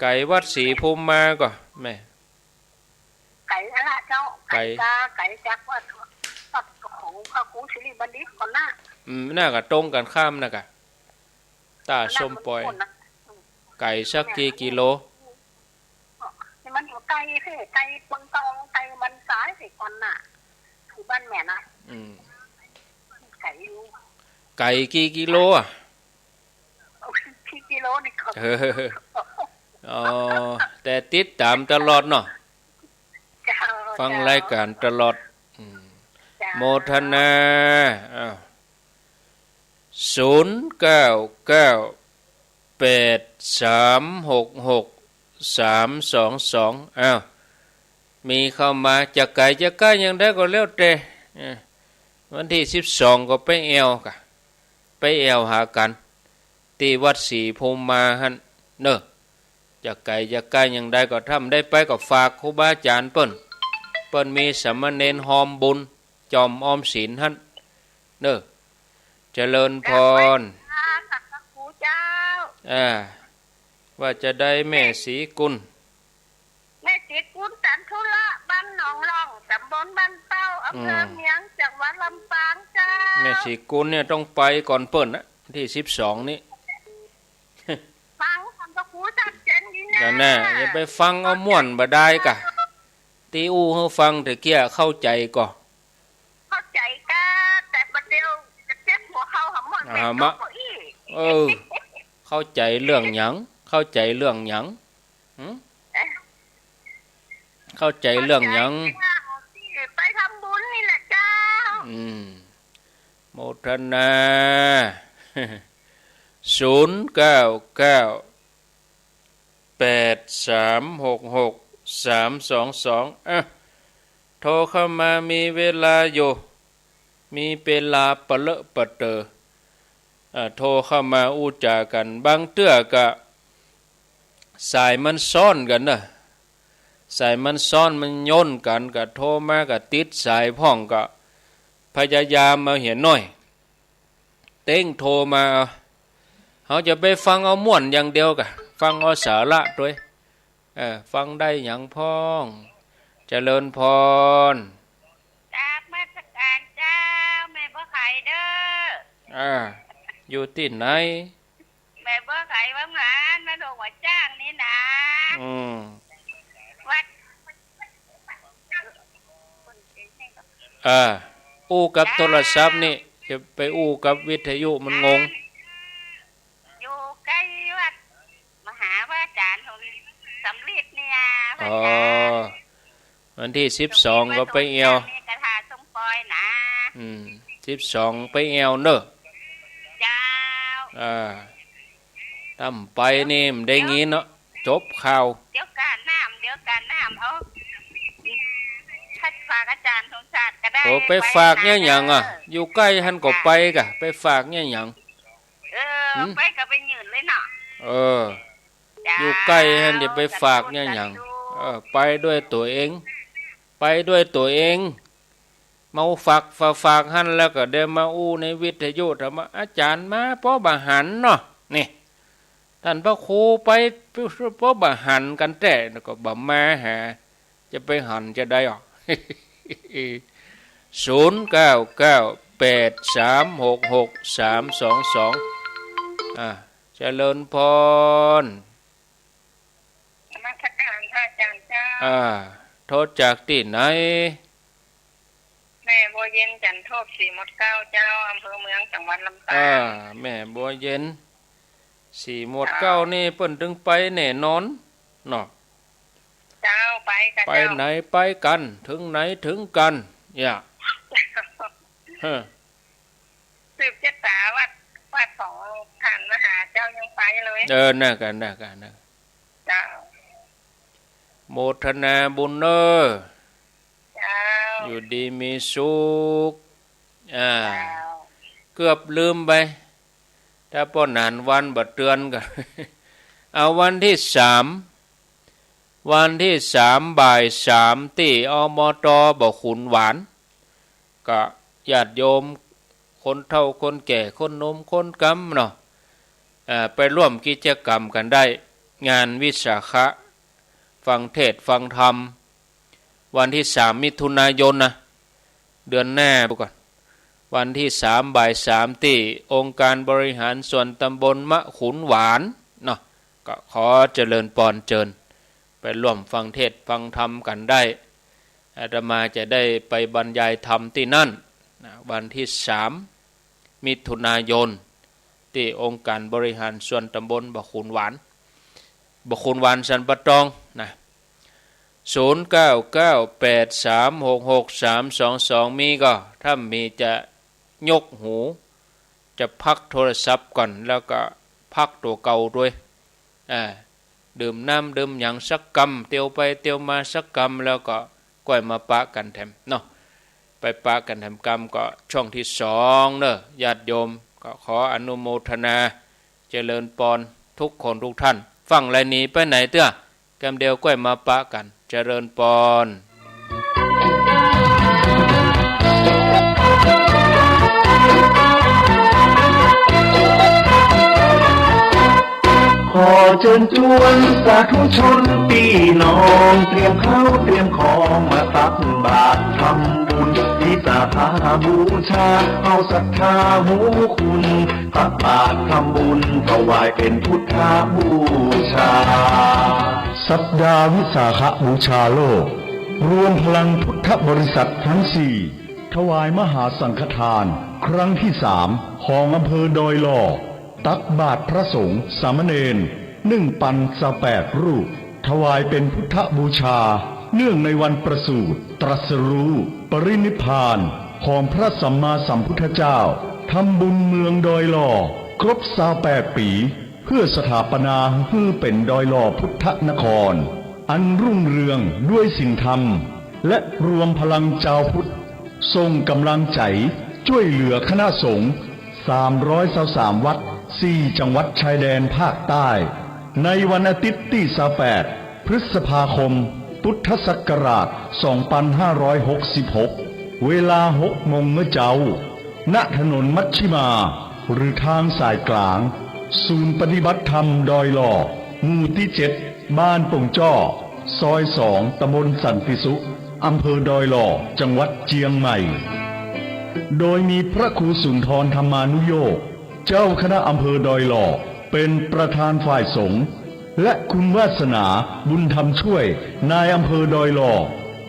ไก่วัดศรีภูมาก็แม่ไก่อะไรเจ้าไก่จากว่าของพระครูศิริบัณฑิตก่อนหน้าน่าก็ตรงกันข้ามนะกะตาส้มปอยไก่สักกี่กิโลมันอยู่ไก่เพ่ไก่บางตองไก่มันซ้ายสิก่อนน่ะคือบ้านแม่นะไก่อยู่ไก่กี่กิโลอ่ะกี่กิโลนี่ก็อ๋อแต่ติดตามตลอดเนาะฟังรายการตลอดโมทนา0998366322มีเข้ามาจากไก่จะใกล้ยังได้ก็แล้วแต่วันที่12ก็ไปแอวกะไปแอวหากันที่วัดศรีภูมิหันเนอะจากไก่จะใกล้ยังได้ก็ทำได้ไปก็ฝากครูบาอาจารย์เปิ้นมีสามเณรหอมบุญจอมออมศีลหันเนอะเจริญพรว่าจะได้แม่ศรีกุลแม่ศรีกุลจันทุระบ้านหนองร่องตำบลบ้านเป้าอำเภอเมียงจังหวัดลำปางจ้าแม่ศรีกุลเนี่ยต้องไปก่อนเปิ้นนะที่12นี้ฟังคำตะคูชัดเจนดีนะกันน่ะอย่าไปฟังเอาม่วนบ่ได้กะตีอู้ให้ฟังแต่เกี้ยเข้าใจก่อเข้าใจกะแต่ประเดี๋ยวจะเจ็บหัวเข่าหำหมดแม่ตกอีเข้าใจเรื่องหยังเข้าใจเรื่องหยังเข้าใจเรื่องหยังไปทำบุญนี่แหละเจ้าโมทนา0998366322โทรเข้ามามีเวลาอยู่มีเวลาปะเลอะปะเตอโทรเข้ามาอู้จากันบางเตื้อกะสายมันซ่อนกันนะสายมันซ่อนมันย่นกันกะโทรมากะติดสายพ่องกะพยายามมาเห็นหน่อยเต้งโทรมาเขาจะไปฟังเอาม่วนอย่างเดียวกะฟังเอาสาระด้วยฟังได้อย่างพ้องเจริญพรจากมาสการเจ้าแม่บ่ไข่เด้ออยู่ที่ไหนแม่บ่ไข่บ้างหลานมาดูหัวจ้างนี่นะวัดอู้กับโทรศัพท์นี่จะไปอู้กับวิทยุมันงงอยู่ใกล้วัดมหาพระอาจารย์สำลิดเนี่ยวันที่12ก็ไปเอวกระทาสมปอยนะ12ไปเอวเนอะเจ้าทำไปนี่มันได้งี้เนาะจบข่าวเดี๋ยวการน้ำเอาทัดฝากอาจารย์สงสารกระ โอ้ไปฝากเนี่ยหยังอ่ะอยู่ใกล้หันก็ไปกะไปฝากเนี่ยหยังไปก็ไปยืนเลยเนาะอยู่ใกล้หันเดี๋ยวไปฝากเนี่ยหยังไปด้วยตัวเองไปด้วยตัวเองมาฝากหันแล้วก็เดินมาอู้ในวิทยุธรรมอาจารย์มาป้อบาหันเนาะนี่ท่านพระครูไปป้อบาหันกันแต่ก็บ่มาหาจะไปหันจะได้หรอ0998366322เจริญพรมาทักการพระอาจารย์เจ้าโทษจากที่ไหนแม่บัวเย็นจันทบ4 มด 9เจ้าอำเภอเมืองจังหวัดลำปางแม่บัวเย็น4 มด 9นี่เปิ้นถึงไปแน่นอนเนาะเจ้าไปกันไปไหนไปกันถึงไหนถึงกันอย่าสืบชะตาวัดของท่านมหาเจ้ายังไปเลยน่ะกันเจ้าโมทนาบุญเนออยู่ดีมีสุขเกือบลืมไปถ้าป้อนานวันบัดเตือนกันเอาวันที่ 3บ่าย 3ที่อบต.บ่อขุนหวานก็ญาติโยมคนเฒ่าคนแก่คนหนุ่มคนกำเนาะไปร่วมกิจกรรมกันได้งานวิสาขะฟังเทศฟังธรรมวันที่3 มิถุนายนนะเดือนหน้าก่อนวันที่3บ่าย 3ที่องค์การบริหารส่วนตำบลมะขุนหวานเนาะก็ขอเจริญพรเชิญไปร่วมฟังเทศฟังธรรมกันได้อาตมาจะได้ไปบรรยายธรรมที่นั่นนะวันที่3 มิถุนายนที่องค์การบริหารส่วนตำบลบะขุนหวานสันปะตองนะ0998366322มีก็ถ้ามีจะยกหูจะพักโทรศัพท์ก่อนแล้วก็พักตัวเก่าด้วยดื่มน้ำดื่มอย่างสักกำเตียวไปเตียวมาสักกำแล้วก็ก้อยมาปะกันแถมเนาะไปปะกันแถมกรรมก็ช่องที่2เนอะญาติโยมก็ขออนุโมทนาเจริญพรทุกคนทุกท่านฟังไรนี้ไปไหนเต้อกำเดียวก้อยมาปะกันเจริญพรขอเชิญชวนสาธุชนพี่น้องเตรียมข้าวเตรียมของมาตักบาตรทำบุญที่สาขาบูชาเอาศรัทธาหูคุณตักบาตรทำบุญถวายเป็นพุทธบูชาสัปดาห์วิสาขบูชาโลกรวมพลังพุทธบริษัททั้ง4ถวายมหาสังฆทานครั้งที่3ของอำเภอดอยหล่อตักบาตรพระสงฆ์สามเณร1,028 รูปถวายเป็นพุทธบูชาเนื่องในวันประสูติตรัสรู้ปรินิพพานของพระสัมมาสัมพุทธเจ้าทำบุญเมืองดอยหล่อครบ28 ปีเพื่อสถาปนาให้เป็นดอยหล่อพุทธนครอันรุ่งเรืองด้วยศีลธรรมและรวมพลังชาวพุทธทรงกำลังใจช่วยเหลือคณะสงฆ์323 วัด4 จังหวัดชายแดนภาคใต้ในวันอาทิตย์ที่28 พฤษภาคมพุทธศักราช 2566 เวลา 6 โมงเมื่อเจ้าณถนนมัชชิมาหรือทางสายกลางศูนย์ปฏิบัติธรรมดอยหล่อหมู่ที่ 7 บ้านป่งจ้อซอย 2 ตำบลสันติสุขอำเภอดอยหล่อจังหวัดเชียงใหม่โดยมีพระครูสุนทรธรรมานุโยคเจ้าคณะอำเภอดอยหล่อเป็นประธานฝ่ายสงฆ์และคุณวาสนาบุญธรรมช่วยนายอำเภอดอยหล่อ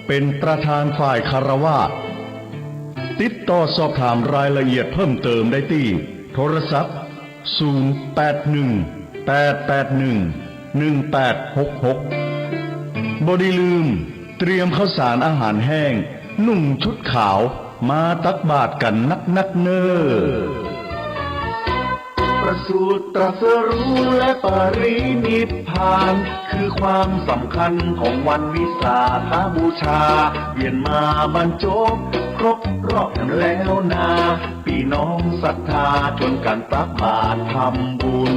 เป็นประธานฝ่ายคฤหัสถ์ติดต่อสอบถามรายละเอียดเพิ่มเติมได้ที่โทรศัพท์0818811866บ่ได้ลืมเตรียมข้าวสารอาหารแห้งนุ่งชุดขาวมาตักบาตรกันนักเน้อประสูติตรัสรู้และปรินิพพานคือความสำคัญของวันวิสาขบูชาเวียนมาบรรจบค ครบรอบกันแล้วนาพี่น้องศรัทธาชวนกันตักบาตรทำบุญ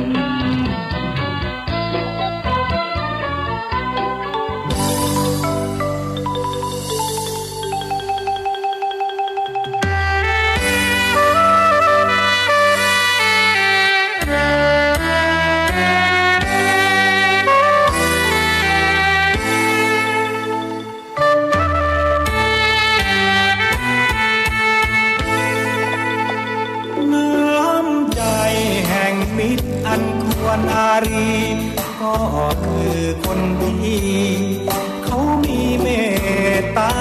อารีก็คือคนดีเขามีเมตตา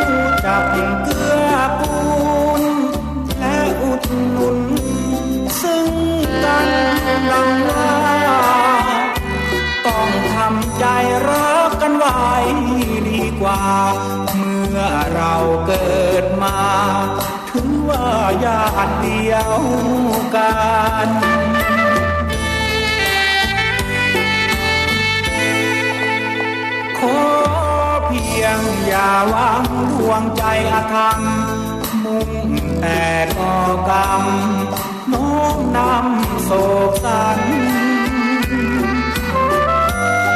รู้จักเกื้อกูลและอุดหนุนซึ่งกันดังว่าต้องทำใจรักกันไว้ดีกว่าเมื่อเราเกิดมาถือว่าญาติเดียวกันขอเพียงอย่าหวังดวงใจอาธรรมมุ่งแต่ก่อกรรมน้อมนำโศกสัน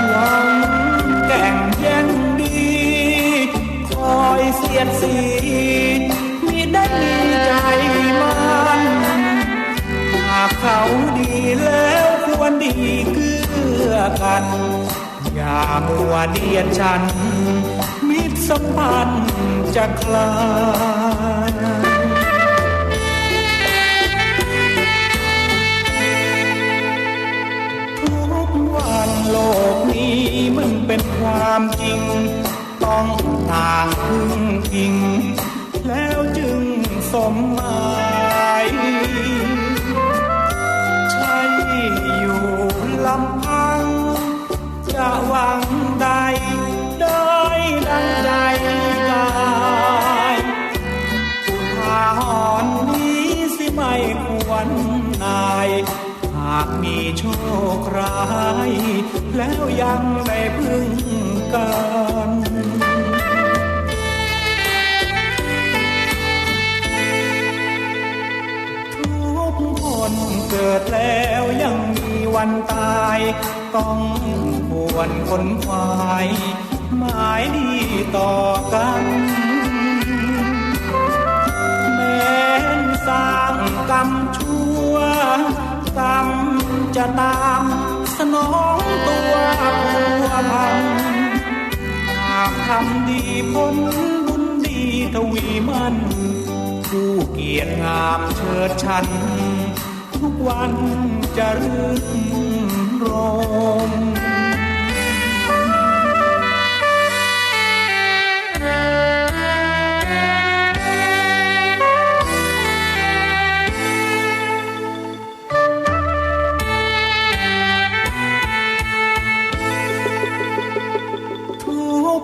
หวังแก่งแย่งดีคอยเสียดสีได้มีใจมันหากเขาดีแล้วควรดีเกื้อกันอย่ามัวเดียดฉันมิตรสัมพันธ์จะคลายทุกวันโลกนี้มันเป็นความจริงต้องต่างพึ่งพิงแล้วจึงสมหมายใช่อยู่ลำพังจะหวังใดได้ดังใจกายอุทาหรณ์นี้สิไม่ควรนายหากมีโชคร้ายแล้วยังได้พึ่งกันคนเกิดแล้วยังมีวันตายต้องควรขนขวายหมายดีต่อกันแม้นสร้างกรรมชั่วกรรมจะตามสนองตัวผัวพันหากทำดีผลบุญดีทวีมันผู้เกียรติงามเชิดชันทุกวันจะรื่นรม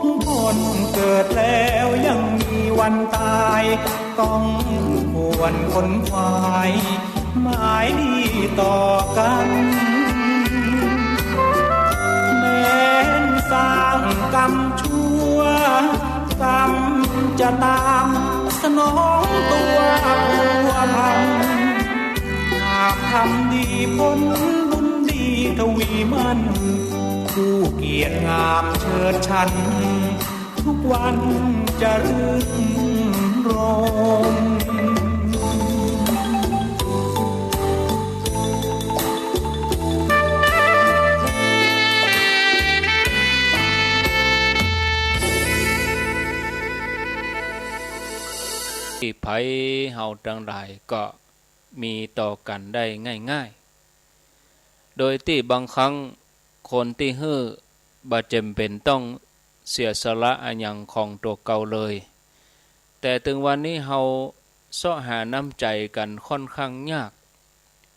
ทุกคนเกิดแล้วยังมีวันตายต้องควรขนขวายหมายดีต่อกันแม้นสร้างกรรมชั่วกรรมจะตามสนองตัวผัวพันหากทำดีผลบุญดีทวีมันผู้เกียรติงามเชิดชันทุกวันจะรื่นรมภัยเฮาทั้งหลายก็มีต่อกันได้ง่ายๆโดยที่บางครั้งคนที่ฮื้อบ่จำเป็นต้องเสียสละอันหยังของตัวเก่าเลยแต่ถึงวันนี้เฮาเสาะหาน้ำใจกันค่อนข้างยาก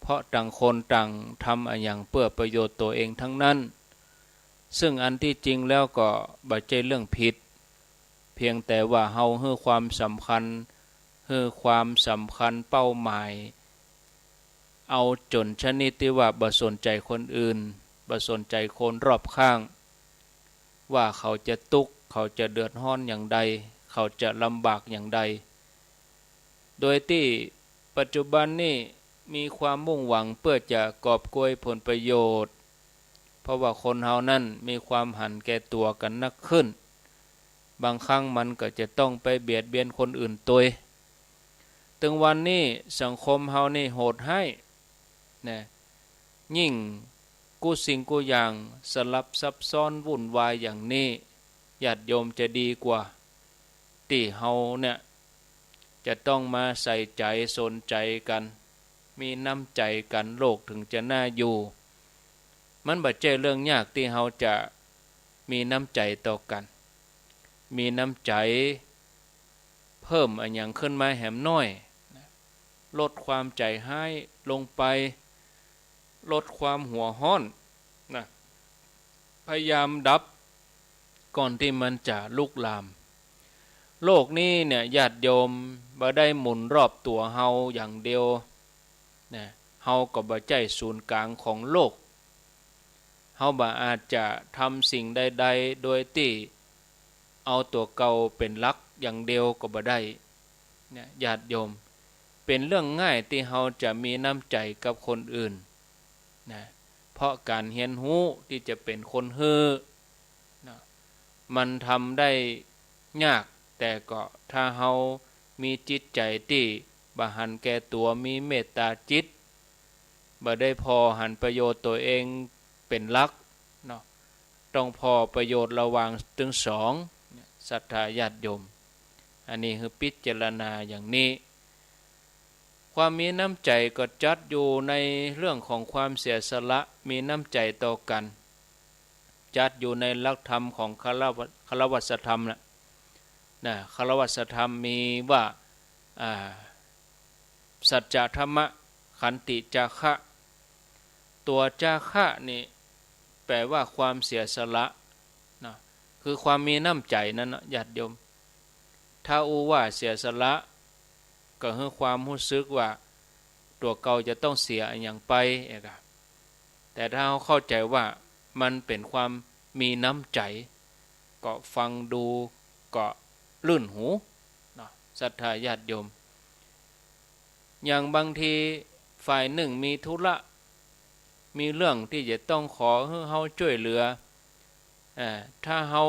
เพราะต่างคนต่างทำอันหยังเพื่อประโยชน์ตัวเองทั้งนั้นซึ่งอันที่จริงแล้วก็บ่ใช่เรื่องผิดเพียงแต่ว่าเฮาให้ความสำคัญเป้าหมายเอาจนชนิดที่ว่าบ่สนใจคนอื่นบ่สนใจคนรอบข้างว่าเขาจะทุกข์เข เขาจะเดือดร้อนอย่างใดเขาจะลำบากอย่างใดโดยที่ปัจจุบันนี้มีความมุ่งหวังเพื่อจะกอบโกยผลประโยชน์เพราะว่าคนเฮานั้นมีความหันแก่ตัวกันนักขึ้นบางครั้งมันก็จะต้องไปเบียดเบียนคนอื่นตัวถึงวันนี้สังคมเฮานี่โหดให้นะยิ่งกู้สิ่งกู้อย่างสลับซับซ้อนวุ่นวายอย่างนี้ญาติโยมจะดีกว่าที่เฮาเนี่ยจะต้องมาใส่ใจสนใจกันมีน้ำใจกันโลกถึงจะน่าอยู่มันบ่ใช่เรื่องยากที่เฮาจะมีน้ำใจต่อกันมีน้ำใจเพิ่มอันอย่างขึ้นมาแหมน้อยลดความใจให้ลงไปลดความหัวห้อนนะพยายามดับก่อนที่มันจะลุกลามโลกนี้เนี่ยญาติโยมบ่ได้หมุนรอบตัวเฮาอย่างเดียวนะเฮาก็บ่ใช่ศูนย์กลางของโลกเฮาบ่อาจจะทำสิ่งใดๆโดยที่เอาตัวเก่าเป็นหลักอย่างเดียวก็บ่ได้เนี่ยญาติโยมเป็นเรื่องง่ายที่เฮาจะมีน้ำใจกับคนอื่นนะเพราะการเรียนรู้ที่จะเป็นคนฮือนะมันทำได้ยากแต่ก็ถ้าเฮามีจิตใจที่บ่หันแก่ตัวมีเมตตาจิตบ่ได้พอหันประโยชน์ตัวเองเป็นหลักเนาะต้องพอประโยชน์ระหว่างถึงสองศรัทธาญาติโยมอันนี้คือพิจารณาอย่างนี้ความมีน้ำใจก็จัดอยู่ในเรื่องของความเสียสละมีน้ำใจต่อกันจัดอยู่ในหลักธรรมของคฤหัสถธรรมนะคฤหัสถธรรมมีว่าสัจจะธรรมะขันติจาคะตัวจาคะนี่แปลว่าความเสียสละนะคือความมีน้ำใจนั่นนะญาติโยมถ้าอูว่าเสียสละก็คือความรู้สึกว่าตัวเก่าจะต้องเสียอย่างไปเองแต่ถ้าเราเข้าใจว่ามันเป็นความมีน้ำใจก็ฟังดูก็ลื่นหูเนาะศรัทธาญาติโยมอย่างบางทีฝ่ายหนึ่งมีธุระมีเรื่องที่จะต้องขอให้เฮาช่วยเหลือถ้าเฮา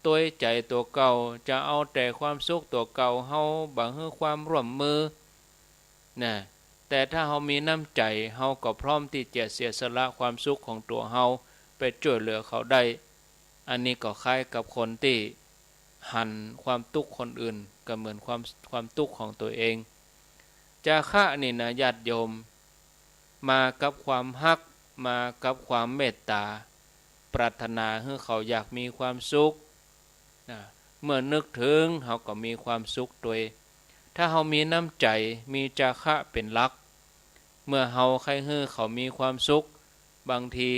ตัวใจตัวเก่าจะเอาแต่ความสุขตัวเก่าเฮาบ่ให้ความร่วมมือนะแต่ถ้าเฮามีน้ำใจเฮาก็พร้อมที่จะเสียสละความสุขของตัวเฮาไปช่วยเหลือเขาได้อันนี้ก็คล้ายกับคนที่หันความทุกข์คนอื่นก็เหมือนความทุกข์ของตัวเองจาคะนี่นะญาติโยมมากับความฮักมากับความเมตตาปรารถนาให้เขาอยากมีความสุขเมื่อนึกถึงเขาก็มีความสุขตัวถ้าเขามีน้ำใจมีจาคะเป็นหลักเมื่อเขาใครให้เขามีความสุขบางที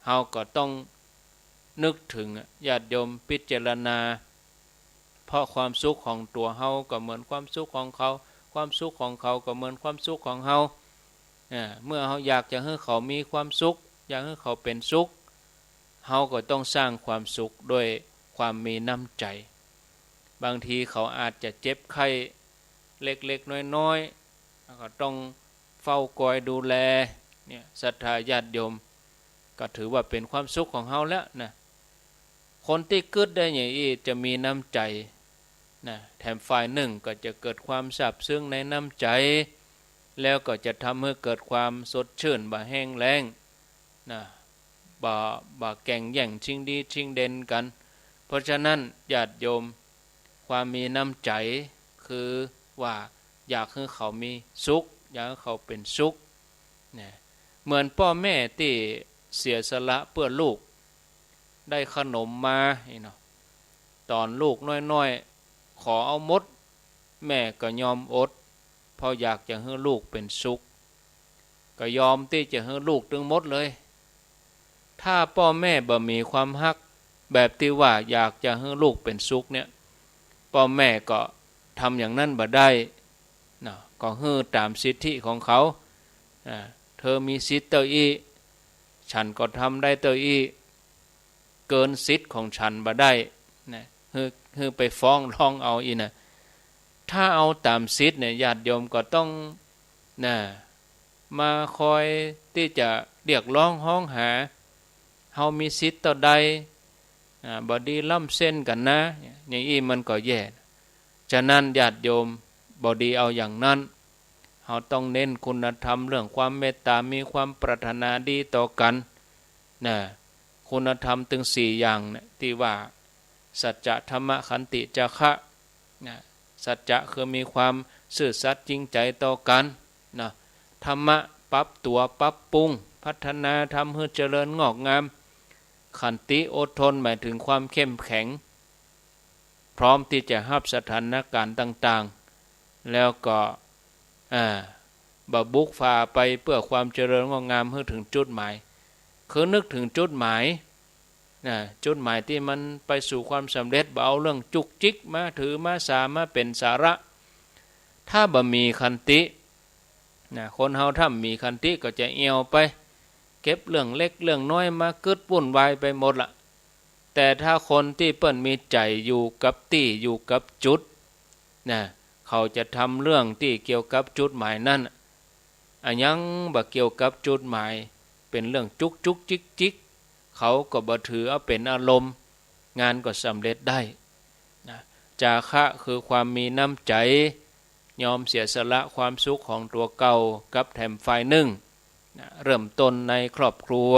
เขาก็ต้องนึกถึงญาติโยมพิจารณาเพราะความสุขของตัวเขาก็เหมือนความสุขของเขาความสุขของเขาก็เหมือนความสุขของเขาเมื่อเขาอยากจะให้เขามีความสุขอยากให้เขาเป็นสุขเขาก็ต้องสร้างความสุขด้วยความมีน้ำใจบางทีเขาอาจจะเจ็บไข้เล็กๆน้อยๆก็ต้องเฝ้าคอยดูแลเนี่ยศรัทธาญาติโยมก็ถือว่าเป็นความสุขของเขาแล้วนะคนที่เกิดได้อย่างนี้จะมีน้ำใจนะแถมฝ่ายหนึ่งก็จะเกิดความซาบซึ้งในน้ำใจแล้วก็จะทำให้เกิดความสดชื่นบ่แห้งแล้งนะบ่แก่งแย่งชิงดีชิงเด่นกันเพราะฉะนั้นญาติโยมความมีน้ำใจคือว่าอยากให้เขามีสุขอยากให้เขาเป็นสุขนะเหมือนพ่อแม่ที่เสียสละเพื่อลูกได้ขนมมาเนาะตอนลูกน้อยๆขอเอามดแม่ก็ยอมอดเพราะอยากจะให้ลูกเป็นสุขก็ยอมที่จะให้ลูกถึงมดเลยถ้าพ่อแม่บ่มีความฮักแบบที่ว่าอยากจะให้ลูกเป็นสุขเนี่ยพ่อแม่ก็ทำอย่างนั้นบ่ได้นะก็ให้ตามสิทธิของเขาเธอมีสิทธิ์เตออีฉันก็ทำได้เตออี เกินสิทธิ์ของฉันบ่ได้นะคือไปฟ้องร้องเอาอีนะถ้าเอาตามสิทธิ์เนี่ยญาติโยมก็ต้องนะมาคอยที่จะเรียกร้องห้องหาเฮามีสิทธิ์ต่อใดบ่ดีล้ำเส้นกันนะอย่างนี้มันก็แย่ฉะนั้นญาติโยมบ่ดีเอาอย่างนั้นเฮาต้องเน้นคุณธรรมเรื่องความเมตตามีความปรารถนาดีต่อกันนะคุณธรรมถึง4อย่างนะที่ว่าสัจจะธรรมะขันติจาคะนะสัจจะคือมีความซื่อสัตย์จริงใจต่อกันนะธรรมะปรับตัวปรับปรุงพัฒนาทำให้เจริญงอกงามขันติอดทนหมายถึงความเข้มแข็งพร้อมที่จะรับสถานการณ์ต่างๆแล้วก็บุกฝ่าไปเพื่อความเจริญงอกงามให้ถึงจุดหมายคือนึกถึงจุดหมายจุดหมายที่มันไปสู่ความสำเร็จบ่เอาเรื่องจุกจิกมาถือมาสามาเป็นสาระถ้าบ่มีขันติคนเฮาถ้ามีขันติก็จะเอียวไปเก็บเรื่องเล็กเรื่องน้อยมากึดวุ่นวายไปหมดละแต่ถ้าคนที่เปิ้นมีใจอยู่กับที่อยู่กับจุดเขาจะทำเรื่องที่เกี่ยวกับจุดหมายนั่นยังบ่เกี่ยวกับจุดหมายเป็นเรื่องจุกจุกจิกจิกเขาก็บ่ถือเอาเป็นอารมณ์งานก็สำเร็จได้จาคะคือความมีน้ำใจยอมเสียสละความสุขของตัวเก่ากับแถมฝ่ายหนึ่งเริ่มต้นในครอบครัว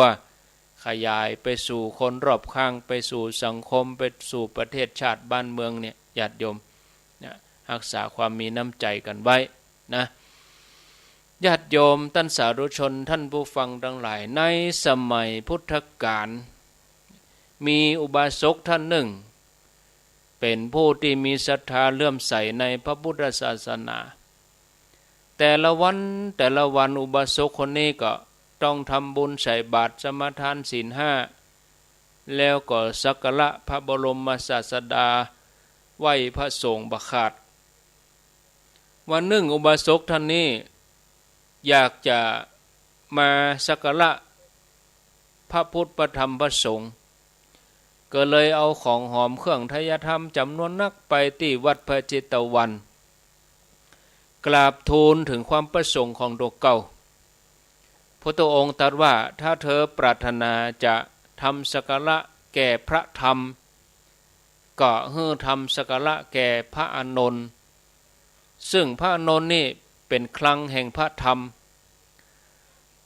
ขยายไปสู่คนรอบข้างไปสู่สังคมไปสู่ประเทศชาติบ้านเมืองเนี่ยญาติโยมรักษาความมีน้ำใจกันไว้นะญาติโยมท่านสาธุชนท่านผู้ฟังทั้งหลายในสมัยพุทธกาลมีอุบาสกท่านหนึ่งเป็นผู้ที่มีศรัทธาเลื่อมใสในพระพุทธศาสนาแต่ละวันอุบาสกคนนี้ก็ต้องทำบุญใส่บาตรสมาทานศีล5แล้วก็สักการะพระบรมศาสดาไหว้พระสงฆ์บังขาดวันหนึ่งอุบาสกท่านนี้อยากจะมาสักการะพระพุทธพระธรรมพระสงฆ์ก็เลยเอาของหอมเครื่องไทยธรรมจำนวนนักไปที่วัดพระเจตวันกราบทูลถึงความประสงค์ของตัวเก่าพระองค์ตรัสว่าถ้าเธอปรารถนาจะทำสักการะแก่พระธรรมก็ให้ทำสักการะแก่พระอานนท์ซึ่งพระอานนท์นี่เป็นคลังแห่งพระธรรม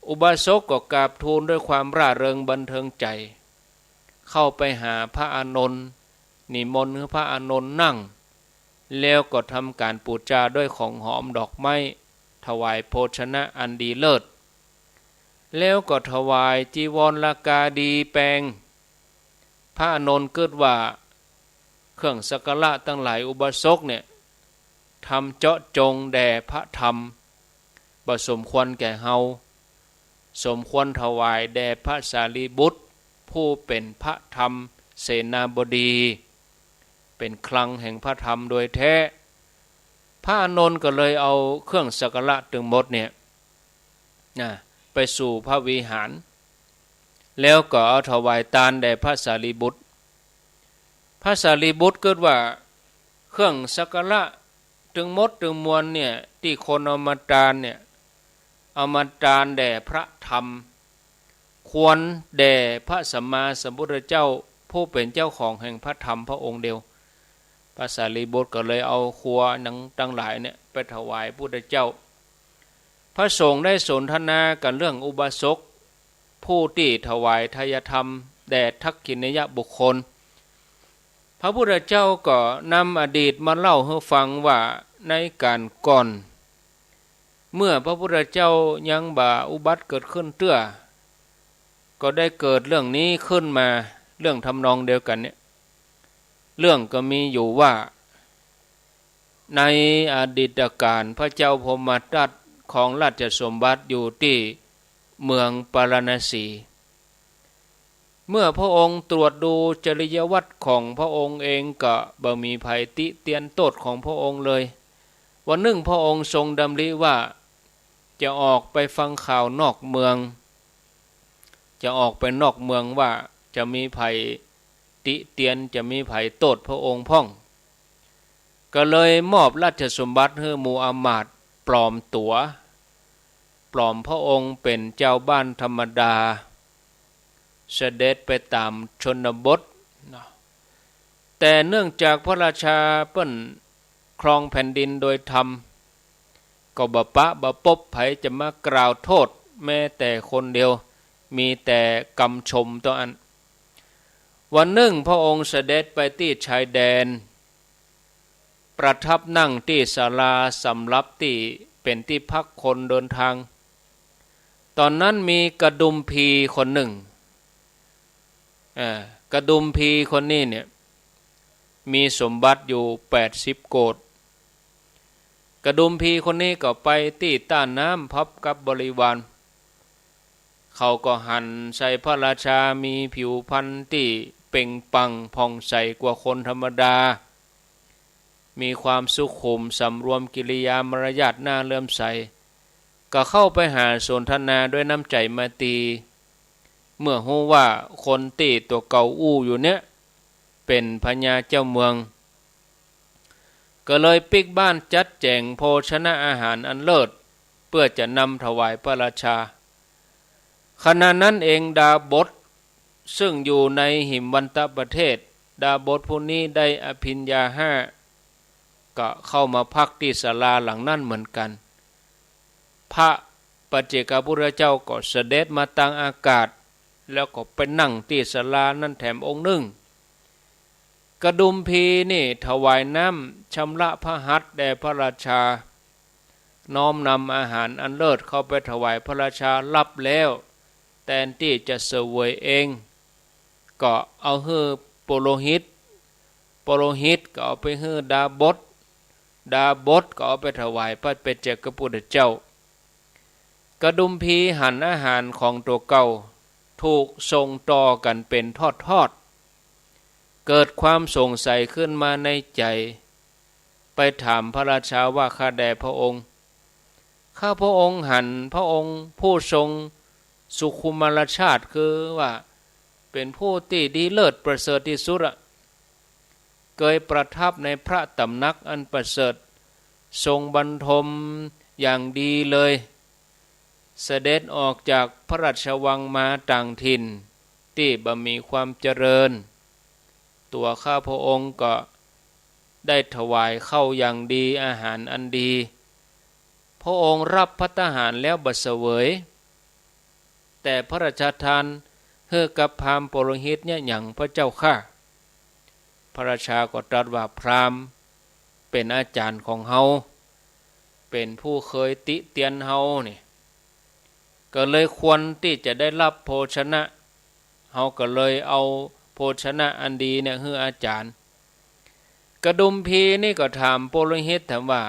อุบาสกก็กราบทูลด้วยความร่าเริงบันเทิงใจเข้าไปหาพระอานนท์นิมนต์ให้พระอานนท์นั่งแล้วก็ทำการปูจาด้วยของหอมดอกไม้ถวายโภชนะอันดีเลิศแล้วก็ถวายจีวรลากาดีแปลงพระอานนท์เกิดว่าเครื่องสักการะตั้งหลายอุบาสกเนี่ยทำเจาะจงแด่พระธรรมบ่สมควรแก่เฮาสมควรถวายแด่พระสารีบุตรผู้เป็นพระธรรมเสนาบดีเป็นคลังแห่งพระธรรมโดยแท้พระอานนท์ก็เลยเอาเครื่องสักการะทั้งหมดเนี่ยไปสู่พระวิหารแล้วก็เอาถวายทานแด่พระสารีบุตรพระสารีบุตรเกิดว่าเครื่องสักการะทั้งหมดทั้งมวลเนี่ยที่คนเอามาทานเนี่ยเอามาทานแด่พระธรรมควรแด่พระสัมมาสัมพุทธเจ้าผู้เป็นเจ้าของแห่งพระธรรมพระองค์เดียวพระสารีบุตรก็เลยเอาครัวทั้งหลายเนี่ยไปถวายพุทธเจ้าพระสงฆ์ได้สนทนากันเรื่องอุบาสกผู้ที่ถวายทายธรรมแด่ทักขิณยบุคคลพระพุทธเจ้าก็นำอดีตมาเล่าให้ฟังว่าในการก่อนเมื่อพระพุทธเจ้ายังบ่อุบัติเกิดขึ้นเตื้อก็ได้เกิดเรื่องนี้ขึ้นมาเรื่องทำนองเดียวกันเนี่ยเรื่องก็มีอยู่ว่าในอดีตการพระเจ้าพมทัตของราชสมบัติอยู่ที่เมืองปาราณสีเมื่อพระองค์ตรวจดูจริยวัตรของพระองค์เองก็บ่มีภัยติเตียนโทษของพระองค์เลยวันหนึ่งพระองค์ทรงดำริว่าจะออกไปฟังข่าวนอกเมืองจะออกไปนอกเมืองว่าจะมีภัย ติเตียนจะมีไผโตดพระองค์พ่องก็เลยมอบราชสมบัติให้มูฮัมหมัดปลอมตัวปลอมพระองค์เป็นเจ้าบ้านธรรมดาเสด็จไปตามชนบทแต่เนื่องจากพระราชาเปิ้นครองแผ่นดินโดยธรรมก็บ่ปะบ่ปบไผจะมากล่าวโทษแม้แต่คนเดียวมีแต่กำชมตัวอันวันหนึ่งพระองค์เสด็จไปที่ชายแดนประทับนั่งที่ศาลาสำหรับที่เป็นที่พักคนเดินทางตอนนั้นมีกระดุมพีคนหนึ่งกระดุมพีคนนี้เนี่ยมีสมบัติอยู่80 โกฏกระดุมพีคนนี้ก็ไปที่ต้านน้ำพบกับบริวารเขาก็หันใส่พระราชามีผิวพรรณที่เป่งปังผ่องใสกว่าคนธรรมดามีความสุขุมสำรวมกิริยามารยาทน่าเลื่อมใสก็เข้าไปหาสนทนาด้วยน้ำใจมาตีเมื่อฮู้ว่าคนตีตัวเก่าอู้อยู่เนี้ยเป็นพญาเจ้าเมืองก็เลยปิกบ้านจัดแจงโภชนะอาหารอันเลิศเพื่อจะนำถวายพระราชาขณะนั้นเองดาบทซึ่งอยู่ในหิมวันตประเทศดาบทผู้นี้ได้อภิญญา5ก็เข้ามาพักที่ศาลาหลังนั้นเหมือนกันพระปัจเจกพุทธเจ้าก็เสด็จมาตั้งอากาศแล้วก็ไปนั่งที่ศาลานั้นแถมองค์หนึ่งกระดุมพีนี่ถวายน้ำชำระพระหัตถ์แด่พระราชาน้อมนำอาหารอันเลิศเข้าไปถวายพระราชารับแล้วแทนที่จะเสวยเองก็เอาให้โปโลหิตก็เอาไปให้ดาบทก็เอาไปถวายพระปัจเจกพุทธเจ้ากระดุมพีหันอาหารของตัวเก่าถูกส่งต่อกันเป็นทอดเกิดความสงสัยขึ้นมาในใจไปถามพระราชาว่าข้าแด่พระองค์ข้าพระองค์หันพระองค์ผู้ทรงสุขุมารชาติคือว่าเป็นผู้ที่ดีเลิศประเสริฐที่สุดเคยประทับในพระตำหนักอันประเสริฐทรงบรรทมอย่างดีเลยเสด็จออกจากพระราชวังมาต่างถิ่นที่บ่มีความเจริญตัวข้าพระองค์ก็ได้ถวายเข้าอย่างดีอาหารอันดีพระองค์รับภัตตาหารแล้วบัดเสวยแต่พระราชทานให้กับพราหมณ์โปโลหิตเนี่ยอย่างพระเจ้าข้าพระราชาก็ตรัสว่าพราหมณ์เป็นอาจารย์ของเฮาเป็นผู้เคยติเตียนเฮานี่ก็เลยควรที่จะได้รับโภชนะเฮาก็เลยเอาโภชนะอันดีเนี่ยให้อาจารย์กระดุมพีนี่ก็ถามโปโลหิตถามว่า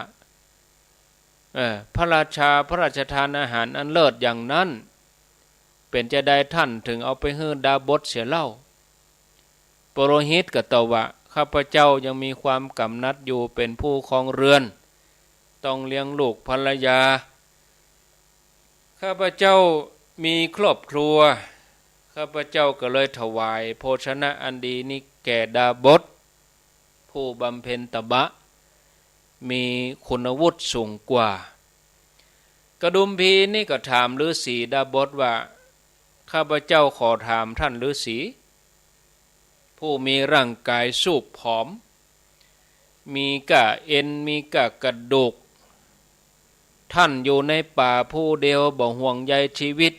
พระราชทานอาหารอันเลิศอย่างนั้นเป็นจะได้ท่านถึงเอาไปให้ดาบทเสียเล่าโปโลหิตก็ตอบว่าข้าพเจ้ายังมีความกำนัดอยู่เป็นผู้ครองเรือนต้องเลี้ยงลูกภรรยาข้าพเจ้ามีครอบครัวข้าพเจ้าก็เลยถวายโภชนะอันดีนี้แก่ดาบทผู้บำเพ็ญตบะมีคุณวุฒิสูงกว่ากระดุมพีนี่ก็ถามฤาษีดาบทว่าข้าพเจ้าขอถามท่านฤาษีผู้มีร่างกายสูบผอมมีกะเอ็นมีกะกระดูกท่านอยู่ในป่าผู้เดียวบ่ห่วงใยชีวิต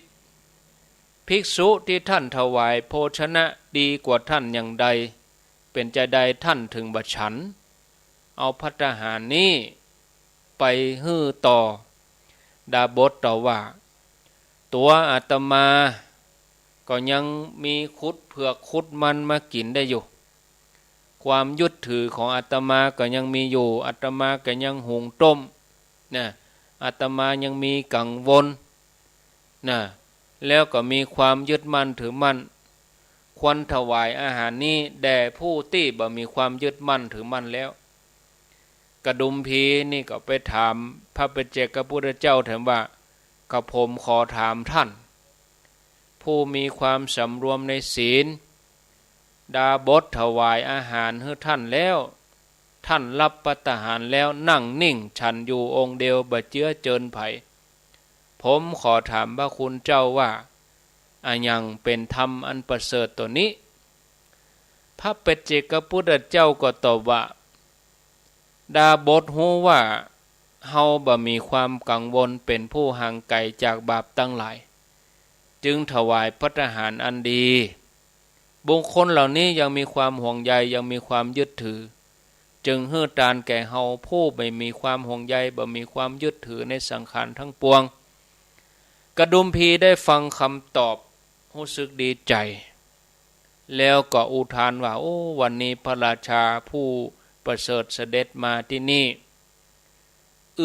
ภิกษุที่ท่านถวายโภชนะดีกว่าท่านอย่างใดเป็นจะได้ท่านถึงบัดฉันเอาภัตตาหารนี้ไปฮื้อต่อดาบทต่อว่าตัวอาตมาก็ยังมีคุดเผือกคุดมันมากินได้อยู่ความยึดถือของอาตมาก็ยังมีอยู่อาตมาก็ยังหุงต้มนะอาตมายังมีกังวลนะแล้วก็มีความยึดมั่นถือมั่นควรถวายอาหารนี้แด่ผู้ที่บ่มีความยึดมั่นถือมั่นแล้วกระดุมพีนี่ก็ไปถามพระปัจเจกพุทธเจ้าถามว่ากับผมขอถามท่านผู้มีความสำรวมในศีล ดาบทถวายอาหารให้ท่านแล้วท่านรับประทานแล้วนั่งนิ่งฉันอยู่องค์เดียวบ่เจือเจิญไผผมขอถามพระคุณเจ้าว่าอะยังเป็นธรรมอันประเสริฐตัวนี้พระปัจเจกพุทธเจ้าก็ตอบว่าดาบทฮู้ว่าเฮาบ่มีความกังวลเป็นผู้ห่างไกลจากบาปตั้งหลายจึงถวายภัตตาหารอันดีบุคคลเหล่านี้ยังมีความห่วงใยยังมีความยึดถือจึงฮื้อตานแก่เฮาผู้ไม่มีความห่วงใยบ่มีความยึดถือในสังขารทั้งปวงกระดุมพีได้ฟังคำตอบรู้สึกดีใจแล้วก็อุทานว่าโอ้วันนี้พระราชาผู้ประเสริฐเสด็จมาที่นี่เ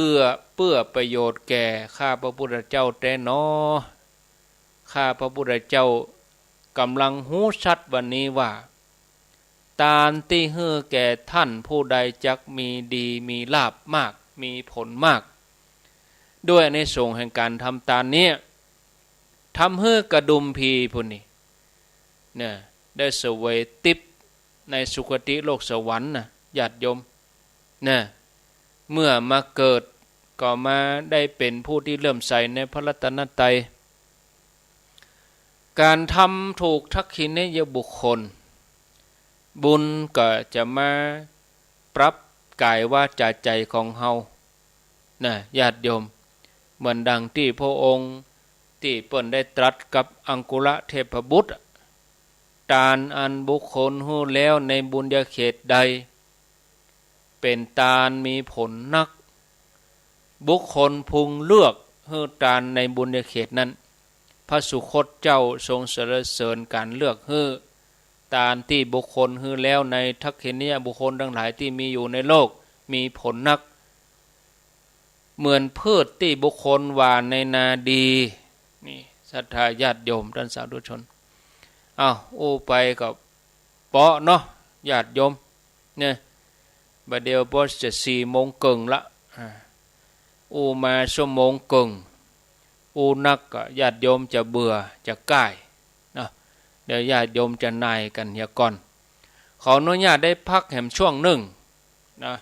พื่อประโยชน์แก่ข้าพระพุทธเจ้าแต่น้อข้าพระพุทธเจ้ากำลังหูชัดวันนี้ว่าตานที่ฮื้อแก่ท่านผู้ใดจักมีดีมีลาภมากมีผลมากด้วยในส่งแห่งการทำตานนี้ทำให้กระดุมพีผู้นี้เนี่ยได้เสวยติปในสุคติโลกสวรรค์นะญาติโยมเนี่ยเมื่อมาเกิดก็มาได้เป็นผู้ที่เริ่มใสในพระรัตนตรัยการทำถูกทักขิณยบุคคลบุญก็จะมาปรับกายวาจาใจของเฮานะญาติโยมเหมือนดังที่พระองค์ที่เปิ้นได้ตรัสกับอังคุระเทพบุตรตานอันบุคคลฮู้แล้วในบุญญาเขตใดเป็นตานมีผลนักบุคคลพึงเลือกฮื้อตานในบุญญาเขตนั้นพระสุคตเจ้าทรงสรรเสริญการเลือกฮื้อตานที่บุคคลฮื้อแล้วในทักขิณบุคคลทั้งหลายที่มีอยู่ในโลกมีผลนักเหมือนพืชที่บุคคลหว่านในนาดีนี่ศรัทธาญาติโยมท่านสาธุชนอู้ไปกับเปาะเนาะญาติโยมเนี่ยบัดเดียวพอจะ4 โมงครึ่งละอู้มาชั่วโมงครึ่งอู้นักก็ญาติโยมจะเบื่อจะก่ายเนาะเดี๋ยวญาติโยมจะนายกันเฮียก่อนขออนุญาตได้พักแหมช่วงหนึ่งนะ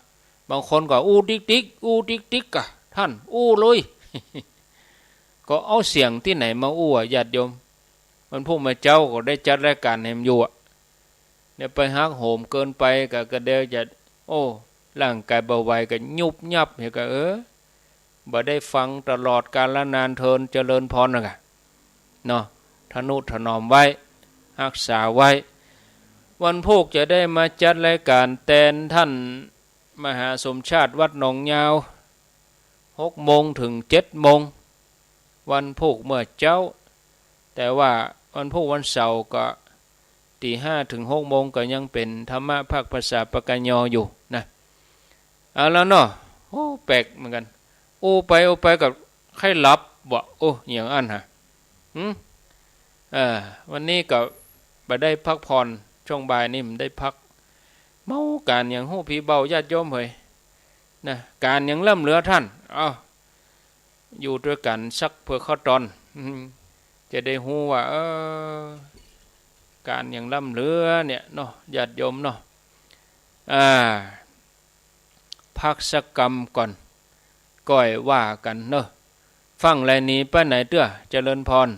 บางคนก็อู้ติ๊กกะท่านอู้เลย ก็เอาเสียงที่ไหนมาอู้ญาติโยมมันผู้มาเจ้าก็ได้จัดรายการแหมอยู่เนี่ยไปฮักโหมเกินไปก็เดี๋ยวจะร่างกายเบาไหวก็ยุบยับเห็นก็บ่ได้ฟังตลอดกาลนานเทินเจริญพรนะกะเนาะทนุถนอมไว้รักษาไว้วันพุธจะได้มาจัดรายการแทนท่านมหาสมชาติวัดหนองยาว6 โมงถึง 7 โมงวันพุธเมื่อเจ้าแต่ว่าวันพุธวันเสาร์ก็ตี 5 ถึง 6 โมงก็ยังเป็นธรรมะภาคภาษาปกญอยู่นะเอาแล้วเนาะแปลกเหมือนกันไปกับใครหลับบ่อย่างอันฮะวันนี้ก็บ่ได้พักผ่อนช่วงบ่ายนี่มันได้พักเมาการอย่างฮู้ผีเบาญาติโยมเฮ้ยนะการยังเริ่มเหลือท่านอยู่ด้วยกันสักเพื่อเข้าตอนจะได้ฮู้ว่าการยังล่ำเหลือเนี่ยเนาะญาติโยมเนาะพักสักกรรมก่อนก้อยว่ากันเนาะฟังไรนี้ไปไหนเตื้อเจริญพร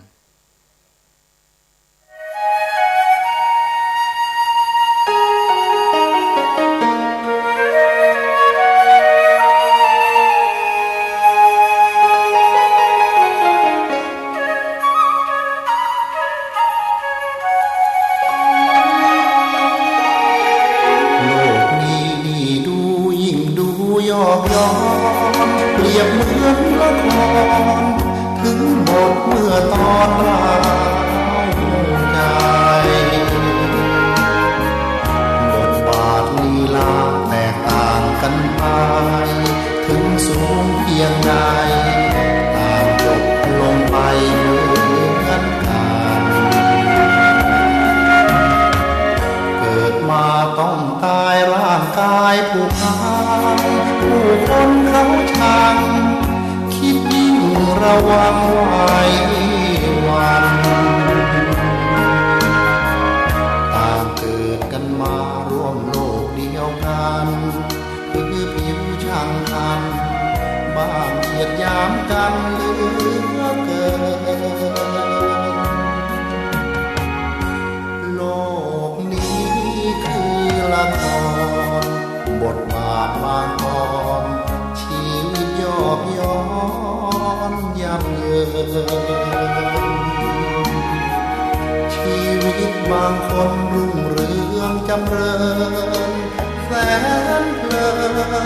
ต่างเกิด บ้างเหยียดหยามกันเหลือเกินโลกนี้คือละครบทบาทบางตอนชีวิตยอกย้อนยับเยินชีวิตบางคนรุ่งเรืองจำเริญแสนเพลิ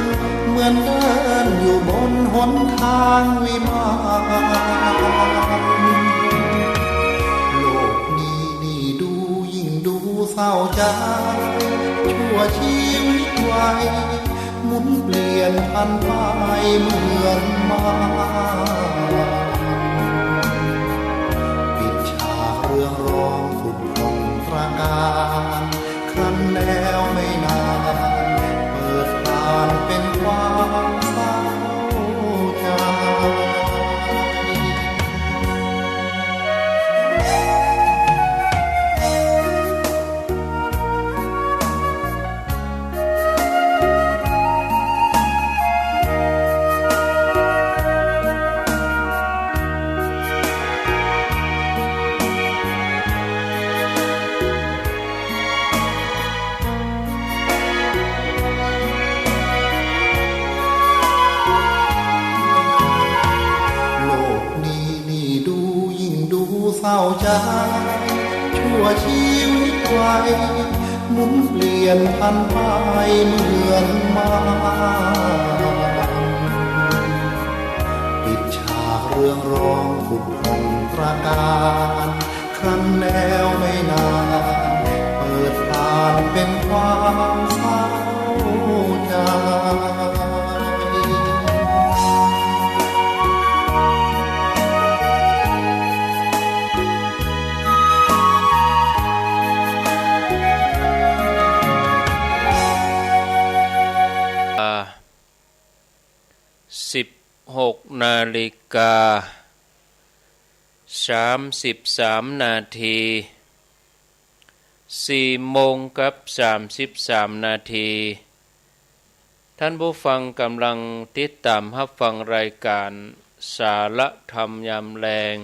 นเหมือนเดินอยู่บนหนทางวิมานโลกนี้นี่ดูยิ่งดูเศร้าใจชั่วชีวิตวัยหมุนเปลี่ยนพันไปเหมือนมาปิดฉากเรื่องร้องฝุ่นพงตราการครั้นแล้วไม่นานเปิดทางเป็นความเศร้าใจเศร้าใจชั่วชีวิตวัยหมุนเปลี่ยนพันไปเหมือนมาปิดฉากเรื่องร้องผุดพงตราการครั้นแล้วไม่นานเปิดทางเป็นความเศร้าใจ16:33 นาที4:33 นาทีท่านผู้ฟังกำลังติดตามรับฟังรายการสาระธรรมยามแลง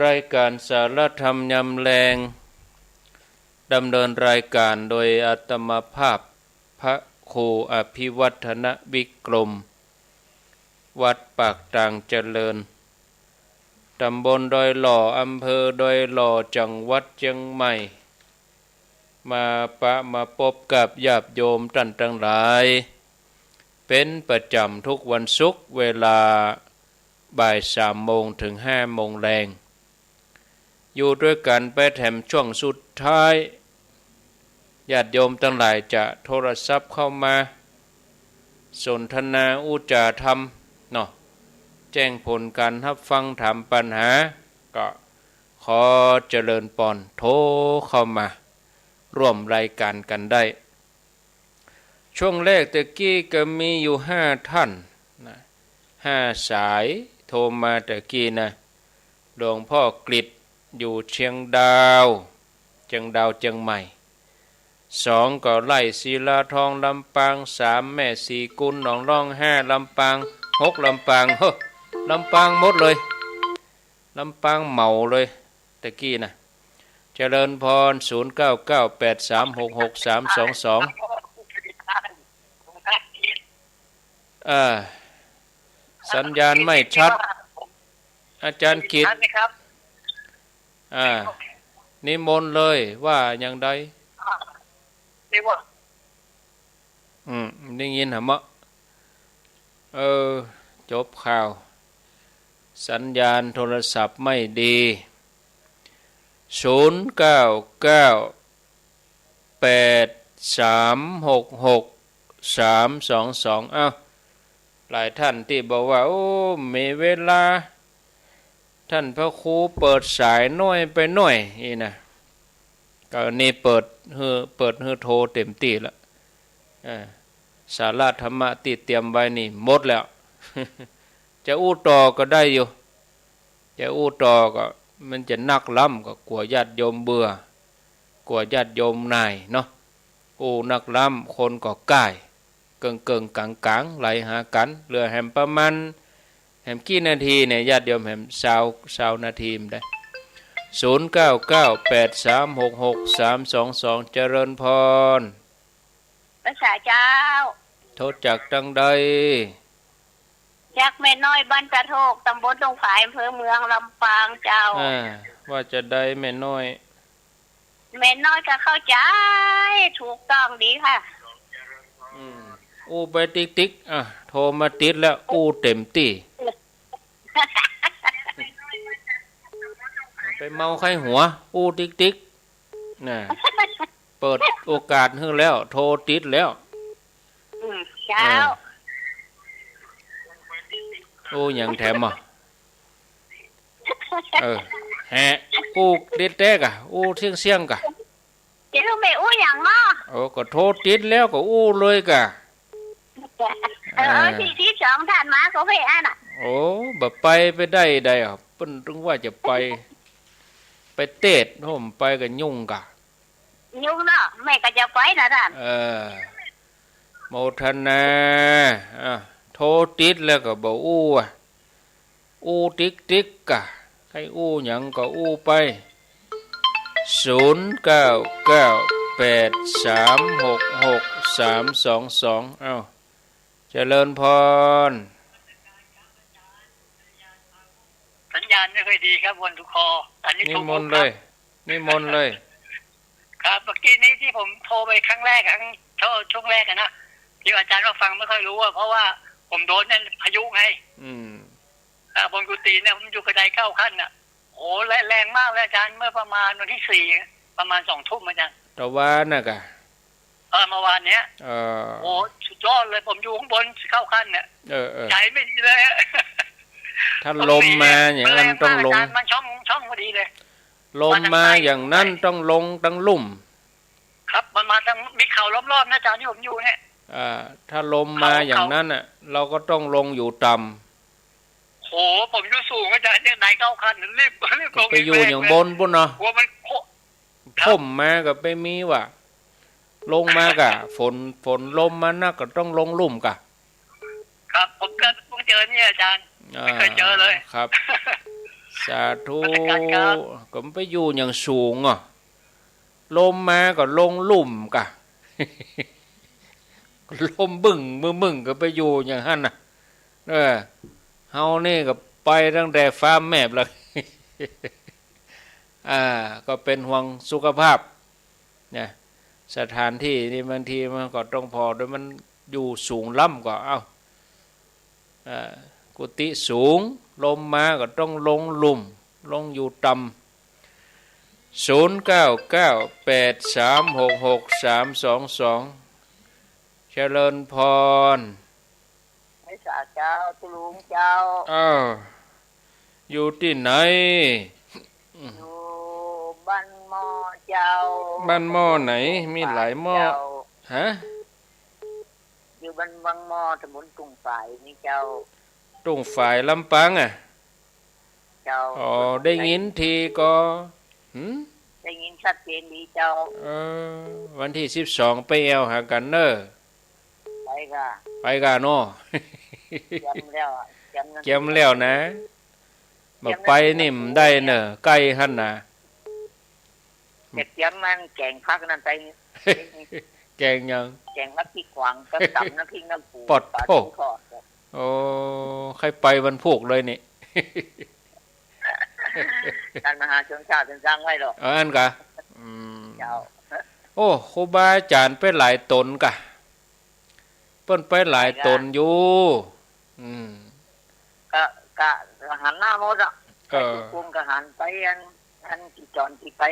รายการสาระธรรมยามแลงดำเนินรายการโดยอาตมาภาพพระครูอภิวัฒนวิกรมวัดปากต่างเจริญตำบลดอยหล่ออำเภอดอยหล่อจังหวัดเชียงใหม่มาพบกับญาติโยมท่านทั้งหลายเป็นประจำทุกวันศุกร์เวลาบ่าย3 โมงถึง5 โมงแรงอยู่ด้วยกันไปแถมช่วงสุดท้ายญาติโยมทั้งหลายจะโทรศัพท์เข้ามาสนทนาอุจจาธรรมเนาะแจ้งผลการรับฟังถามปัญหาก็ขอเจริญปอนโทรเข้ามาร่วมรายการกันได้ช่วงแรกตะกี้ก็มีอยู่5 ท่านนะ5 สายโทรมาตะกี้นะหลวงพ่อกฤษอยู่เชียงดาวเชียงใหม่2ก็ไล่ศิลาทองลำปาง3แม่สีกุลหนองร่อง5ลำปาง6ลำปางลำปางหมดเลยลำปางเหมาเลยตะกี้นะเจริญพร0998366322สัญญาณไม่ชัดอาจารย์กิตนิมนต์เลยว่าอย่างใดได้ยินหรือมะจบข่าวสัญญาณโทรศัพท์ไม่ดี0998366322หลายท่านที่บอกว่าโอ้มีเวลาท่านพระครูเปิดสายน้อยไปหน่อยนี่นะก็นี่เปิดให้โทรเต็มที่แล้วสาระธรรมะที่เตรียมไว้นี่หมดแล้ว จะอู้ต่อก็ได้อยู่จะอู้ต่อก็มันจะนักล้ำก็กลัวญาติโยมเบื่อกลัวญาติโยมนายเนาะอู้นักล้ำคนก็ก่าย เกิงกลางไหลหากันเหลือแหมประมาณแหมกี่นาทีเนี่ยญาติโยมแหม20นาทีได้0998366322เจริญพรพระเจ้าโทษจากจังใดจากแม่น้อยบ้านตะโทกตำบลดงฝายอำเภอเมืองลำปางเจ้าว่าจะได้แม่น้อยก็เข้าใจถูกต้องดีค่ะไปติ๊กโทรมาติดแล้วเต็มที่ไปเมาไข้หัวติ๊กน่ะเปิดโอกาสให้แล้วโทรติดแล้วเจ้าอย่างแถมแฮะติดแตกเสี่ยงกะจะรู้ไม่อย่างเนาะก็โทรติดแล้วก็เลยกะที่สองท่านมาก็ไปน่ะแบบไปได้เปิ้นถึงว่าจะไปเตะผมไปกับยุ่งกะยุ่งเนาะแม่ก็จะไปนะท่านโมทนาโทรติดแล้วก็บอกติ๊กกะให้หยังก็ไป0998366322เจริญพรสัญญาณไม่ค่อยดีครับวันทุกคออันนี้นิมนต์เลยครับเมื่อกี้นี้ที่ผมโทรไปครั้งแรกช่วงแรกนะที่อาจารย์ก็ฟังไม่ค่อยรู้เพราะว่าผมโดนนั่นพายุไงบนกุฏิเนี่ยผมอยู่กระได9 ขั้นน่ะโอ้แรงมากเลยอาจารย์เมื่อประมาณวันที่4ประมาณ20 ทุ่มอาจารย์ตะวันน่ะกะเมื่อวานเนี้ยโอ้สุดยอดเลยผมอยู่ข้างบน9 ขั้นเนี่ยใจไม่ดีเลยถ้าลมมาอย่างนั้นต้องลงมันช่องพอดีเลยลมมาอย่างนั้นต้องลงตั้งลุ่มครับมันมาทั้งมีเขารอบๆนะอาจารย์ที่ผมอยู่เนี่ยถ้าลมมาอย่างนั้นน่ะเราก็ต้องลงอยู่ต่ำโหผมอยู่สูงอาจารย์เนี่ยไหน9 ขั้นรีบลงไปอยู่อย่างบนปุ่นเนาะว่ามันท่มมาก็ไปมีว่ะลงมากะฝนลมมานะก็ต้องลงลุ่มกะครับผมก็เพิ่งเจอเนี่ยอาจารย์ไม่เคยเจอเลยครับสาธุก็ไปอยู่อย่างสูงลมมาก็ลงลุ่มกะลมมึงก็ไปอยู่อย่างนั้นน่ะเฮานี่ก็ไปตั้งแต่ฟ้าแมบเลยก็เป็นห่วงสุขภาพเนี่ยสถานที่นี่บางทีมันก็ต้องพอด้วยมันอยู่สูงล่ำก็กุฏิสูงลมมาก็ต้องลงลุ่มลงอยู่ต่ำ0998366322เจริญพรไม่สาเจ้าตุลุงเจ้าอยู่ที่ไหนอยู่บ้านหม้อเจ้าบ้านหม้อไหนมีหลายหม้อฮะอยู่บ้านวังหม้อตำบลตุงฝ่ายนี่เจ้าตุงฝ่ายลำปางเจ้าได้ยินทีก็ได้ยินชัดเจนดีเจ้าวันที่12ไปแอวหากันเนอะไปกะเนาะเก็มแล้วนะมาไปนิ่มได้เนอะใกล้หั่นน่ะเก็บมันแกงพักนั่นไปแกงยังแกงพักที่ขวางก็ตำน้ำพริกน้ำปูปอดโผใครไปวันพุกเลยนี่การมหาชนชาติเป็นสร้างไว้หรอกอันกะครูบาอาจารย์ไปหลายตนกะเปิ้นไปหลายตนอยู่กะหันหน้าหมดคุมกะหันไปอันที่จอนที่ไป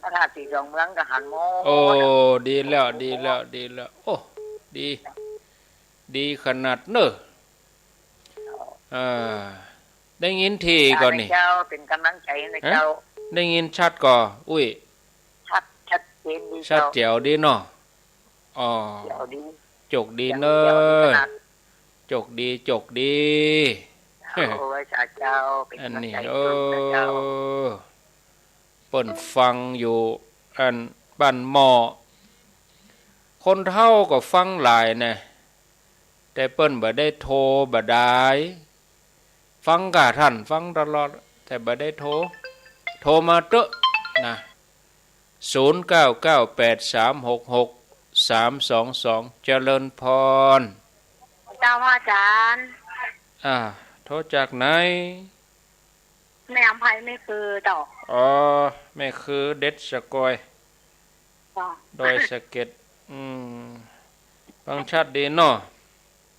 พระธาตุสีดองเมืองกะหันโมดีแล้วดีขนาดเนอะได้ยินทีก่อนนี่เจ้าเป็นกำลังใจนะเจ้าได้ยินชัดก่อชัดเจนดีชัดแจ๋วดีเนาะจกดีเนอะจกดีเจ้าอันนี้เปิ่นฟังอยู่อันบ้านหม้อ คนเฒ่าก็ฟังหลายนะแต่เปิ้นบ่ได้โทรบ่ได้ฟังกะท่านฟังตลอดแต่บ่ได้โทรมาเตอะนะ0998366322เจริญพรเจ้าอาจารย์โทรจากไหนแม่อภัยไม่คือดอกแม่คือเด็ดสกอยโดยสะเก็ดฟังชัดดีเนาะ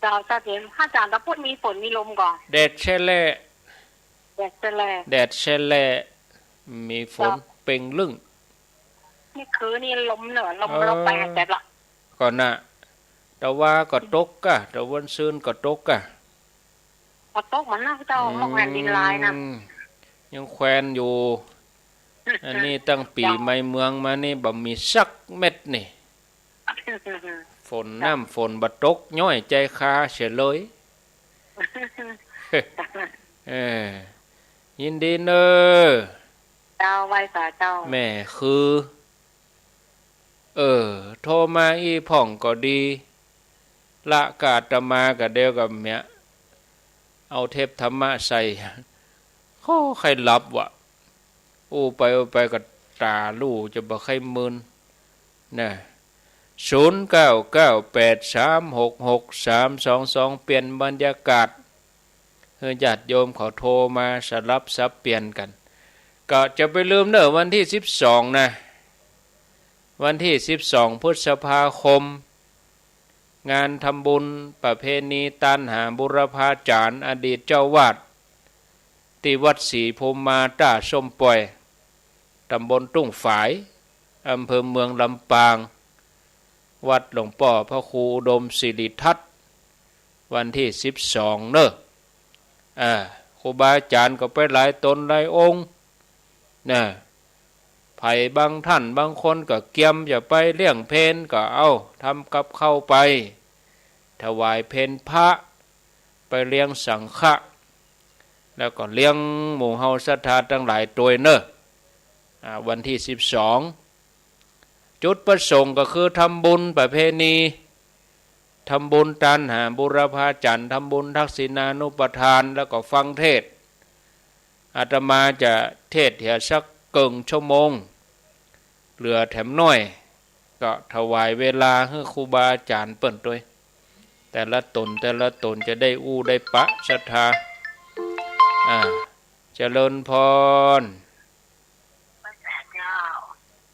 เจ้าชัดเจนอาจารย์ถ้าพูดมีฝนมีลมก่อนแดดแช่แล่แดดแช่แล่มีฝนเป่งลึ่งนี่คือนี่ลมเหนือลมเราแปลแต่ละก่อนน่ะแต่ว่าก็ตกกะแต่วันซื่นก็ตกกะตกมันนะเจ้าลงแผ่นดินลายนะยังแควนอยู่อันนี้ตั้งปีใหม่เมืองมานี่บ่มีสักเม็ดนี่ฝนน้ำฝนบ่ตกย้อยใจคาเฉยเลยยินดีเนอเจ้าไว้สาเจ้าแม่คือโทรมาอีพ่องก็ดีละกาตมาก็เดียวกับเมียเอาเทพธรรมะใส่ข้อใครหลับวะไปก็ตาลู่จะบ่ใครมึนนะ0998366322เปลี่ยนบรรยากาศญาติโยมเขาโทรมาสลับซับเปลี่ยนกันก็จะไปลืมเนอะวันที่12นะวันที่12พฤษภาคมงานทำบุญประเพณีตันหาบุรพาจารย์อดีตเจ้าวาดที่วัดศรีภูมิมาต้าส้มปล่อยตำบลตุ้งฝายอำเภอเมืองลำปางวัดหลวงพ่อพระครูอุดมศิริทัตน์วันที่12เนอะครูบาอาจารย์ก็ไปหลายตนหลายองค์นะไผ่บางท่านบางคนก็เกียมอย่าไปเลี้ยงเพลก็เอาทำกับเข้าไปถวายเพลพระไปเลี้ยงสังฆะแล้วก็เลี้ยงหมู่เฮาศรัทธาทั้งหลายตัวเนอะวันที่12จุดประสงค์ก็คือทำบุญประเพณีทำบุญตันหาบุรพาจารย์ทำบุญทักษิณานุปทานแล้วก็ฟังเทศอาตมาจะเทศเหี่ยสักเกิงชั่วโมงเหลือแถมน้อยก็ถวายเวลาให้ครูบาอาจารย์เปิ้นด้วยแต่ละตนจะได้ได้ปะศรัทธาเจริญพร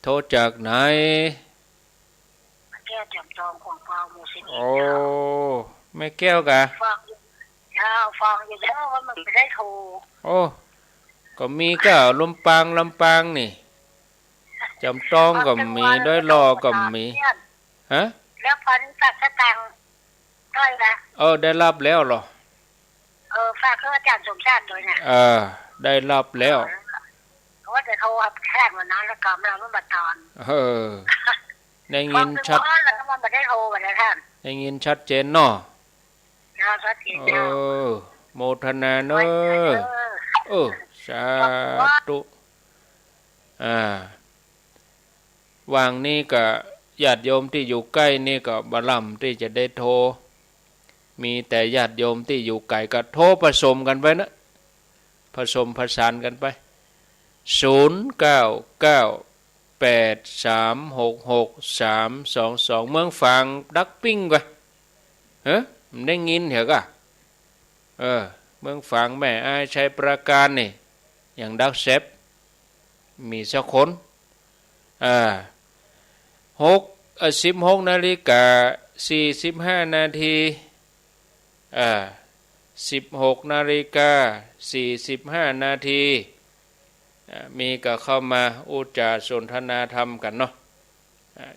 โทษจากไหนแก้วจำจองของเปล่าหมู่สิบไม่แก้วกะฟังอยู่แล้วว่ามันไม่ได้โทรก็มีก็ลำปางนี่จำต้องก็มีด้อยรอก็มีฮะแล้วพันฝากสตังค์ได้ละได้รับแล้วหรอฝากอาจารย์สมชาติด้วยนะได้รับแล้วว่าจะโทรแค่วันนั้นแล้วกำลังมันบัดตอนได้ยินชัดแล้วก็มันไม่ได้โทรวันนั้นท่านได้ยินชัดเจนเนาะชัดเจนโมทนาเนอะสาธุวางนี้ก็ญาติโยมที่อยู่ใกล้นี่ก็บารมที่จะได้โทรมีแต่ญาติโยมที่อยู่ไกลก็โทรผสมกันไปนะผสมผสานกันไป0998366322เมืองฝางดักปิ้งกว่ามันได้ยินเหรอกะเมืองฝางแม่อายชัยประการนี่อย่างดักเซฟมีสักคน16 นาฬิกา45 นาที16 นาฬิกา45 นาทีมีก็เข้ามาอุจาสนทนาธรรมกันเนาะ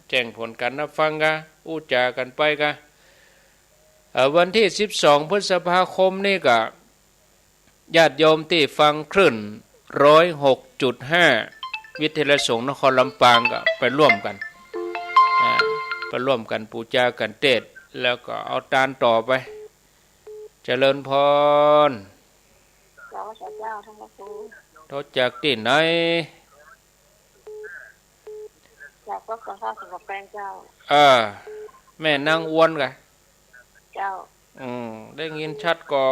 แจ้งผลกันรับฟังกันอุจากันไปกันวันที่12พฤษภาคมนี่ก็ญาติโยมที่ฟังคลื่น 106.5 วิทยาลัยสงฆ์นครลำปางก็ไปร่วมกันปูจากันเทศแล้วก็เอาตานต่อไปเจริญพรโทษจากที่ไหนจากวัดสังฆาสมแปลงเจ้า แม่นางอ้วนกะเจ้าได้ยินชัดก่อ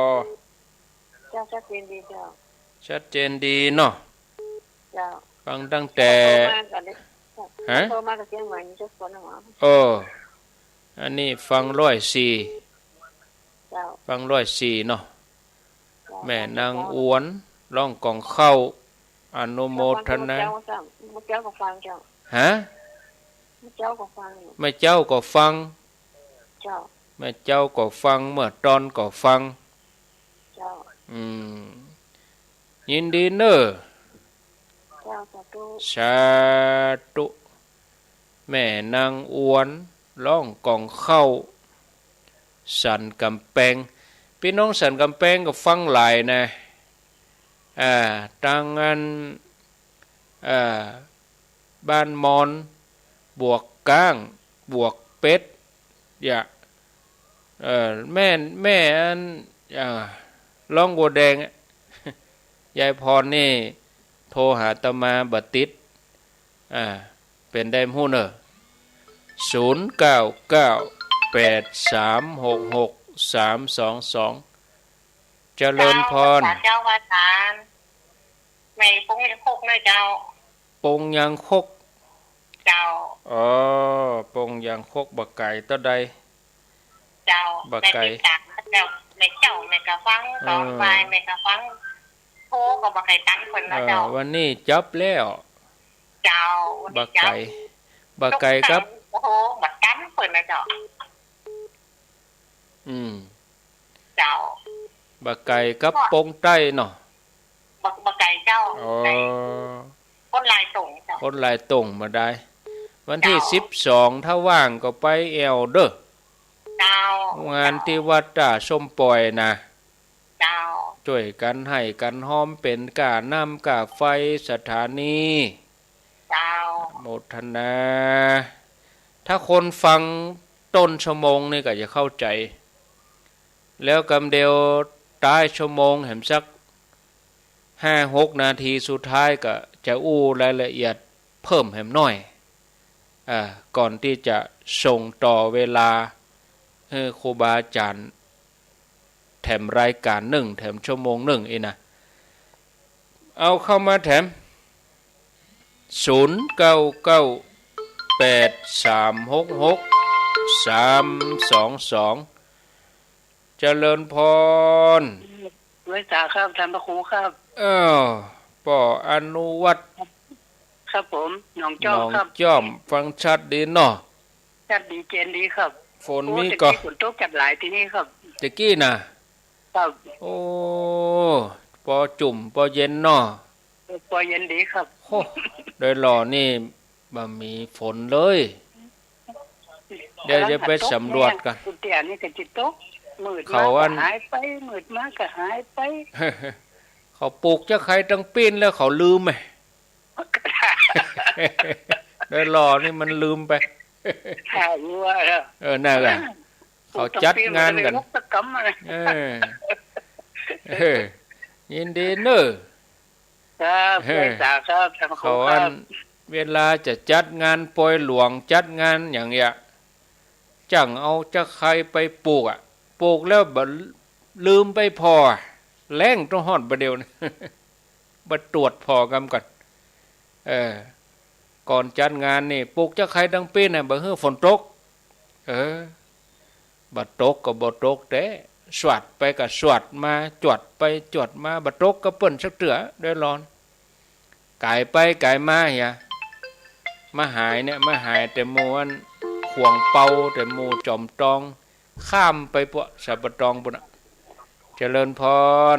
เจ้าชัดเจนดีเจ้าชัดเจนดีเนาะเจ้าฟังตั้งแต่ฮะโทรมากับเสียงใหม่จะฝนหรออันนี้ฟัง104เจ้าฟัง104เนาะแม่นางอ้วนร้องกองเข้าอนุโมทนาเจ้าก็ฟังเจ้าฮะเจ้าก็ฟังแม่เจ้าก็ฟังเจ้าแม่เจ้าก็ฟังเมื่อตอนก็ฟังเจ้ายินดีเนอะเจ้าสาธุแม่นางอ้วนร้องกองเข้าสันกำแพงพี่น้องสันกำแพงก็ฟังหลายนะตังอันบ้านมอนบวกก้างบวกเป็ดอย่าแม่อันร้องบัวแดงยายพรนี่โทรหาตมาบัดติดเป็นได้หู้เนอะ0998366322เจริญพรเจ้าว่าทานไม่ปงยังคกเลยเจ้าปงยังคกเจ้าปงยังคกบักไก่ต้นใดเจ้าบักไก่เจ้าในเจ้าในกระฟังตอนบ่ายในกระฟังโทกับบักไก่ตั้งคนนะเจ้าวันนี้จับแล้วเจ้าบักไก่ครับโอ้โหบักกันเปิดนะเจ้าเจ้าบักไก่กับปงใต้เนาะบักไก่เจ้าคนลายส่งเจ้าคนลายส่งมาได้วันที่12ถ้าว่างก็ไปแอวเด้อเจ้างานที่วัดตาส้มปล่อยนะเจ้าช่วยกันให้กันหอมเป็นกาน้ำกาไฟสถานีเจ้าโมทนาถ้าคนฟังต้นชั่วโมงนี่ก็จะเข้าใจแล้วกำเดียวท้ายชั่วโมงแหมสัก 5-6 นาทีสุดท้ายก็จะอู้รายละเอียดเพิ่มแหมหน่อยก่อนที่จะส่งต่อเวลาให้ครูบาอาจารย์แถมรายการ1แถมชั่วโมง1อีนะเอาเข้ามาแถม0998366322เจริญพรด้วยสาครับท่านพระครูครับป่ออนุวัตรครับผมน้องจ้อมครับจ้อมฟังชัดดีเนาะชัดดีเจนดีครับฝนมีก็ฝนตกจัดหลายที่นี่ครับตะกี้น่ะครับโอ้ปอจุ่มปอเย็นเนาะปอเย็นดีครับโหโดยหล่อนี่บ่มีฝนเลยเดี๋ยวจะไปสำรวจกันกุฏินี่ก็จิตตกมืดมาก็หายไปมืดมาก็หายไปเขาปลูกจะใครตั้งปีนแล้วเขาลืมไหมโดยหล่อนี่มันลืมไปน่าแหละเขาจัดงานกันยินดีเนอะเขาอันเวลาจะจัดงานปอยหลวงจัดงานอย่างเงี้ยจังเอาจะใครไปปลูกปลูกแล้วบ่ลืมไปพอแรงต้องฮอดบ่เดียวบ่ตรวจพอกำกันก่อนจัดงานนี่ปลูกจะใครตั้งปีน่ะบ่ฮื้อฝนตกบ่ตกก็บ่ตกแต่สวดไปก็สวดมาจวดไปจวดมาบ่ตกก็เปิ้นสักเตื้อได้ร้อนกายไปกายมาเฮียมาหายเนี่ยมาหายแต่หมู่อันขวงเป่าแต่หมู่จอมตองข้ามไปพวกสับตองปุ่นเจริญพร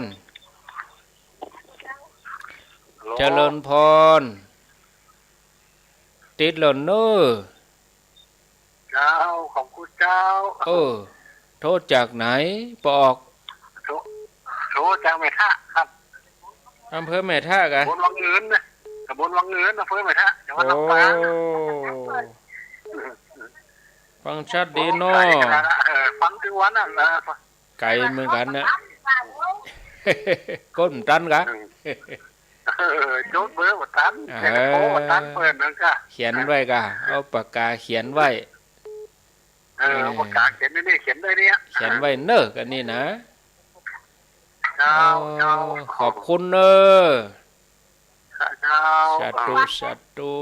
เจริญพรติดหล่นเนอเจ้าขอบคุณเจ้าโทษจากไหนปอกโทษจากแม่ท่าครับอำเภอแม่ท่ากันบนวังเงินนะบนวังเงินอำเภอแม่ท่าจังหวัดลำปางฟังชัดดีเนาะฟังถึงวันนั้นนะไกลเหมือนกันนะก้นตันกันโจทย์เบอร์วัดตันโอ้วัดตันเปิดนั่นก็เขียนไว้กะเอาปากกาเขียนไว้ ประกาศเขียนนี่เขียนได้เนี่ยเขียนไว้เนอะกันนี่นะขอบคุณเนอะสาธุสาธุ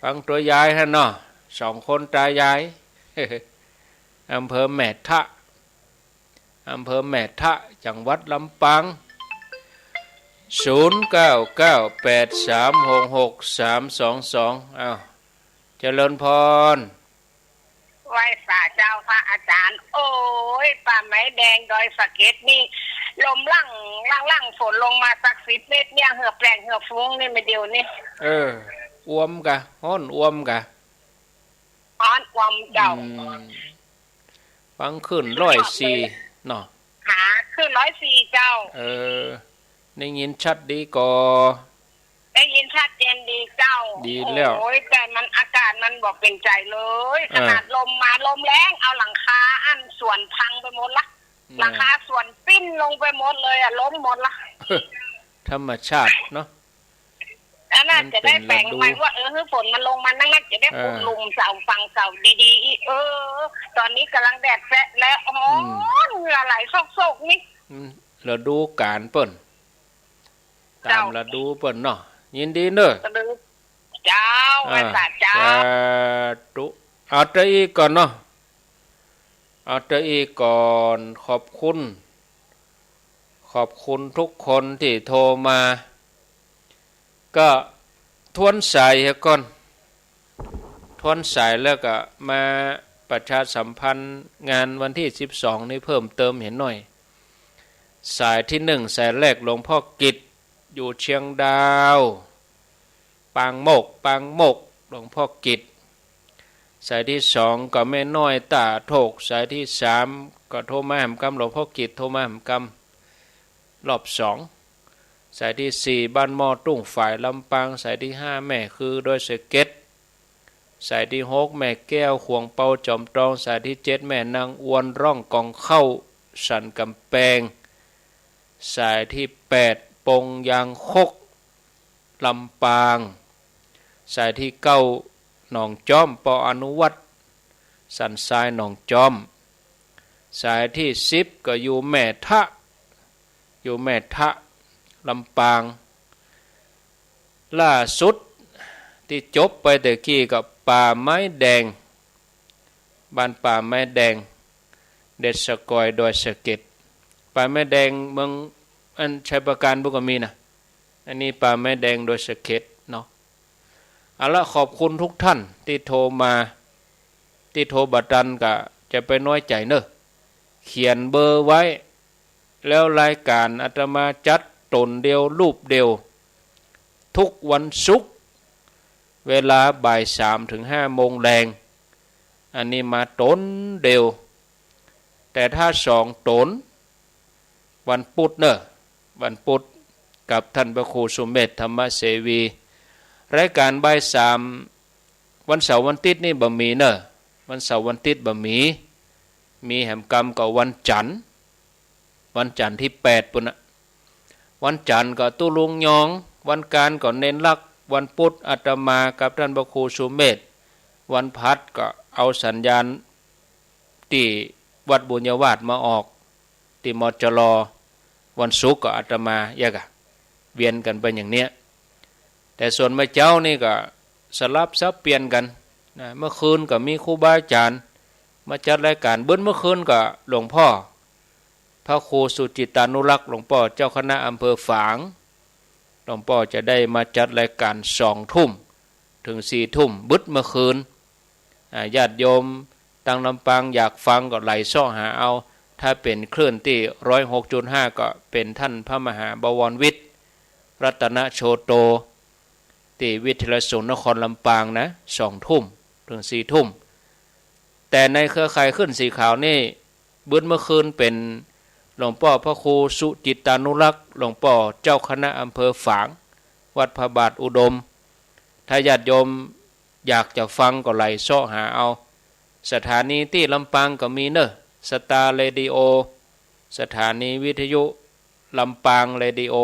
ฟังตัวยายฮะเนาะ2 คนตายายอำเภอแม่ทะจังหวัดลำปาง0998366322อ้าวเจริญพรไหว้สาเจ้าพระอาจารย์โอ้ยป่าไม้แดงดอยสะเก็ดนี่ลมลั่งฝนลงมาสัก10 เมตรเนี่ยเหือแปลงเหือฟุ้งนี่ไม่เดียวนี่อ้วมกะฮ้อนอ้วมกะฮ้อนอ้วมเจ้าฟังขึ้น104เนาะหาขึ้น104เจ้าได้ยินชัดดีกอได้ยินชัดเจนดีเจ้าดีแล้วโอ้ยแต่มันอากาศมันบอกเป็นใจเลยขนาดลมมาลมแรงเอาหลังคาอันส่วนพังไปหมดละหลังคาส่วนปิ้นลงไปหมดเลยอ่ะล้มหมดละธรรมชาติเนาะน่าจะได้แปลงใหม่ว่าฝนมันลงมานั่งนักจะได้ปูลุมเสาฟังเสาดีๆตอนนี้กำลังแดดแฝะแล้วเหงื่อไหลโซกๆนี่ฤดูกาลเปิ้นตามฤดูเปิ้นเนาะยินดีเด้อเจ้าอาสาเจ้าตุเอาใจอีกก่อนเนาะเอาใจอีกก่อนขอบคุณทุกคนที่โทรมาก็ทวนสายก่อนทวนสายแล้วก็มาประชาสัมพันธ์งานวันที่12นี้เพิ่มเติมเห็นหน่อยสายที่1สายแรกหลวงพ่อกิจอยู่เชียงดาวปางโมกหลวงพ่อกิจสายที่2ก็แม่น้อยตาโถกสายที่3ก็โทรมาหำกำหลวงพ่อกิจโทรมาหำกำรอบ2สายที่4บ้านหม้อตุ้งฝ่ายลำปางสายที่5แม่คือโดยสเก็ตสายที่6แม่แก้วขวงเปาจอมตรองสายที่7แม่นางอวนร่องกองเข้าสันกำแพงสายที่8ปงยางคกลำปางสายที่9หนองจอมปออนุวัตรสันทรายหนองจอมสายที่10ก็อยู่แม่ทะลำปางล่าสุดที่จบไปแต่กี้กับป่าไม้แดงบ้านป่าไม้แดงเด็ดสกอยดอยสะเก็ดป่าไม้แดงเมืองอันชัยประการบุกมีนะอันนี้ป่าไม้แดงดอยสะเก็ดเนาะเอาละขอบคุณทุกท่านที่โทรมาที่โทรบัดดันก็จะไปน้อยใจเนอะเขียนเบอร์ไว้แล้วรายการอาตมาจัดตนเดียวรูปเดียวทุกวันศุกร์เวลาบ่าย3 ถึง 5 โมงแรงอันนี้มาตนเดียวแต่ถ้า2 ตนวันพุธเนอะวันพุธกับท่านพระครูสุเมธธรรมเสวีรายการบ่าย3วันเสาร์วันอาทิตย์นี่บ่มีเนอะวันเสาร์วันอาทิตย์บ่มีแหมกรรมก็วันจันทร์ที่8ปุ่นนะวันจันทร์ก็ตุลุงยองวันการก็เน้นลักวันพุธอาตมากับท่านพระครูสุเมธวันพัดก็เอาสัญญาณที่วัดบุญญาวาสมาออกที่มจรวันศุกร์ก็อาตมาแยกเวียนกันไปอย่างเนี้ยแต่ส่วนเมื่อเจ้านี่ก็สลับซับเปลี่ยนกันนะเมื่อคืนก็มีครูบาอาจารย์มาจัดรายการเบิ้ลเมื่อคืนก็หลวงพ่อพระครูสุจิตานุรักษ์หลวงพ่อเจ้าคณะอำเภอฝางหลวงพ่อจะได้มาจัดรายการ2 ทุ่มถึง4 ทุ่มบึ้ดเมื่อคืนญาติโยมตั้งลำปางอยากฟังก็ไหลซ่อหาเอาถ้าเป็นคลื่นที่ 106.5 ก็เป็นท่านพระมหาบวรวิทย์รัตนโชโตที่วิทยาลัยศูนย์นครลำปางนะ2 ทุ่มถึง4 ทุ่มแต่ในเครือข่ายขึ้นสีขาวนี่บึ้ดเมื่อคืนเป็นหลวงพ่อพระครูสุจิตานุรักษ์หลวงพ่อเจ้าคณะอำเภอฝางวัดพระบาทอุดมถ้าญาติโยมอยากจะฟังก็ไหลซ่อหาเอาสถานีที่ลำปางก็มีเนอะสตาร์เรดิโอสถานีวิทยุลำปางเรดิโอ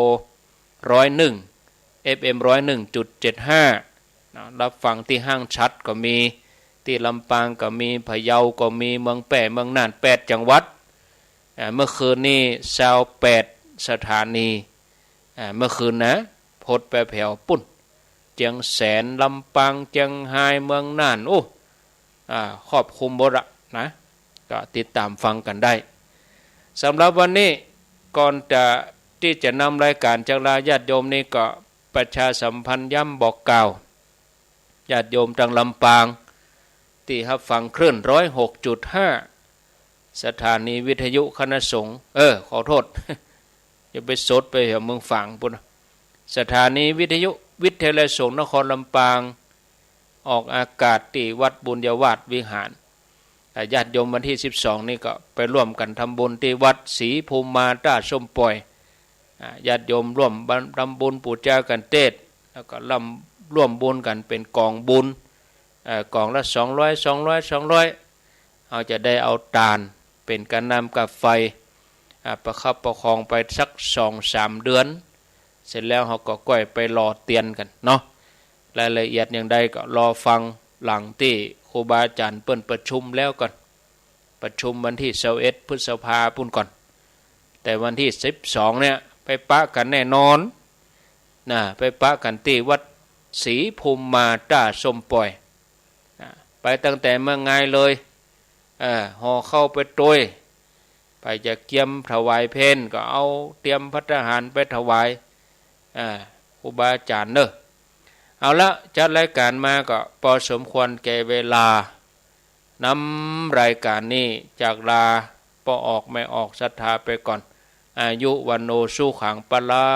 101 FM 101.75รับฟังที่ห้างชัดก็มี ที่ลำปางก็มีพะเยาก็มีเมืองแป่เมืองน่าน8จังหวัดเมื่อคืนนี้28สถานีเมื่อคืนนะพดไปแผ่วปุ่นเจียงแสนลำปางเจียงไฮ้เมืองน่านโอ้ครอบคลุมหมดละนะก็ติดตามฟังกันได้สำหรับวันนี้ก่อนที่จะนำรายการจากลาญาติโยมนี่ก็ประชาสัมพันธ์ย้ำบอกกล่าวญาติโยมทางลำปางที่รับฟังคลื่น 106.5 สถานีวิทยุคณะสงฆ์ขอโทษ อย่าไปสดไปเหรอเมืองฝังปุ่นสถานีวิทยุวิทยาลัยสงฆ์นครลำปางออกอากาศที่วัดบุญยวาสวิหารญาติโยมวันที่12นี่ก็ไปร่วมกันทำบุญที่วัดศรีภูมิมาต้าส้มปล่อยญาติโยมร่วมทำบุญปูชากันเทศแล้วก็ร่วมบุญกันเป็นกองบุญกองละ200เอาจะได้เอาตาลเป็นการนำกับไฟประคับประคองไปสัก 2-3 เดือนเสร็จแล้วเขาก็ก้อยไปรอเตียนกันเนาะรายละเอียดอย่างใดก็รอฟังหลังที่ครูบาอาจารย์เปิ้นประชุมแล้วก่อนประชุมวันที่21พฤษภาคมก่อนแต่วันที่12เนี่ยไปปะกันแน่นอนไปปะกันที่วัดศรีภูมิมาต้าส้มปล่อยไปตั้งแต่เมื่อไงเลยห่อเข้าไปโดยไปจะเกียมถวายเพลก็เอาเตรียมภัตตาหารไปถวายครูบาอาจารย์เนอะเอาละจัดรายการมาก็พอสมควรแก่เวลานำรายการนี้จากลาพอออกไม่ออกศรัทธาไปก่อนอายุวันโนสุขังปลา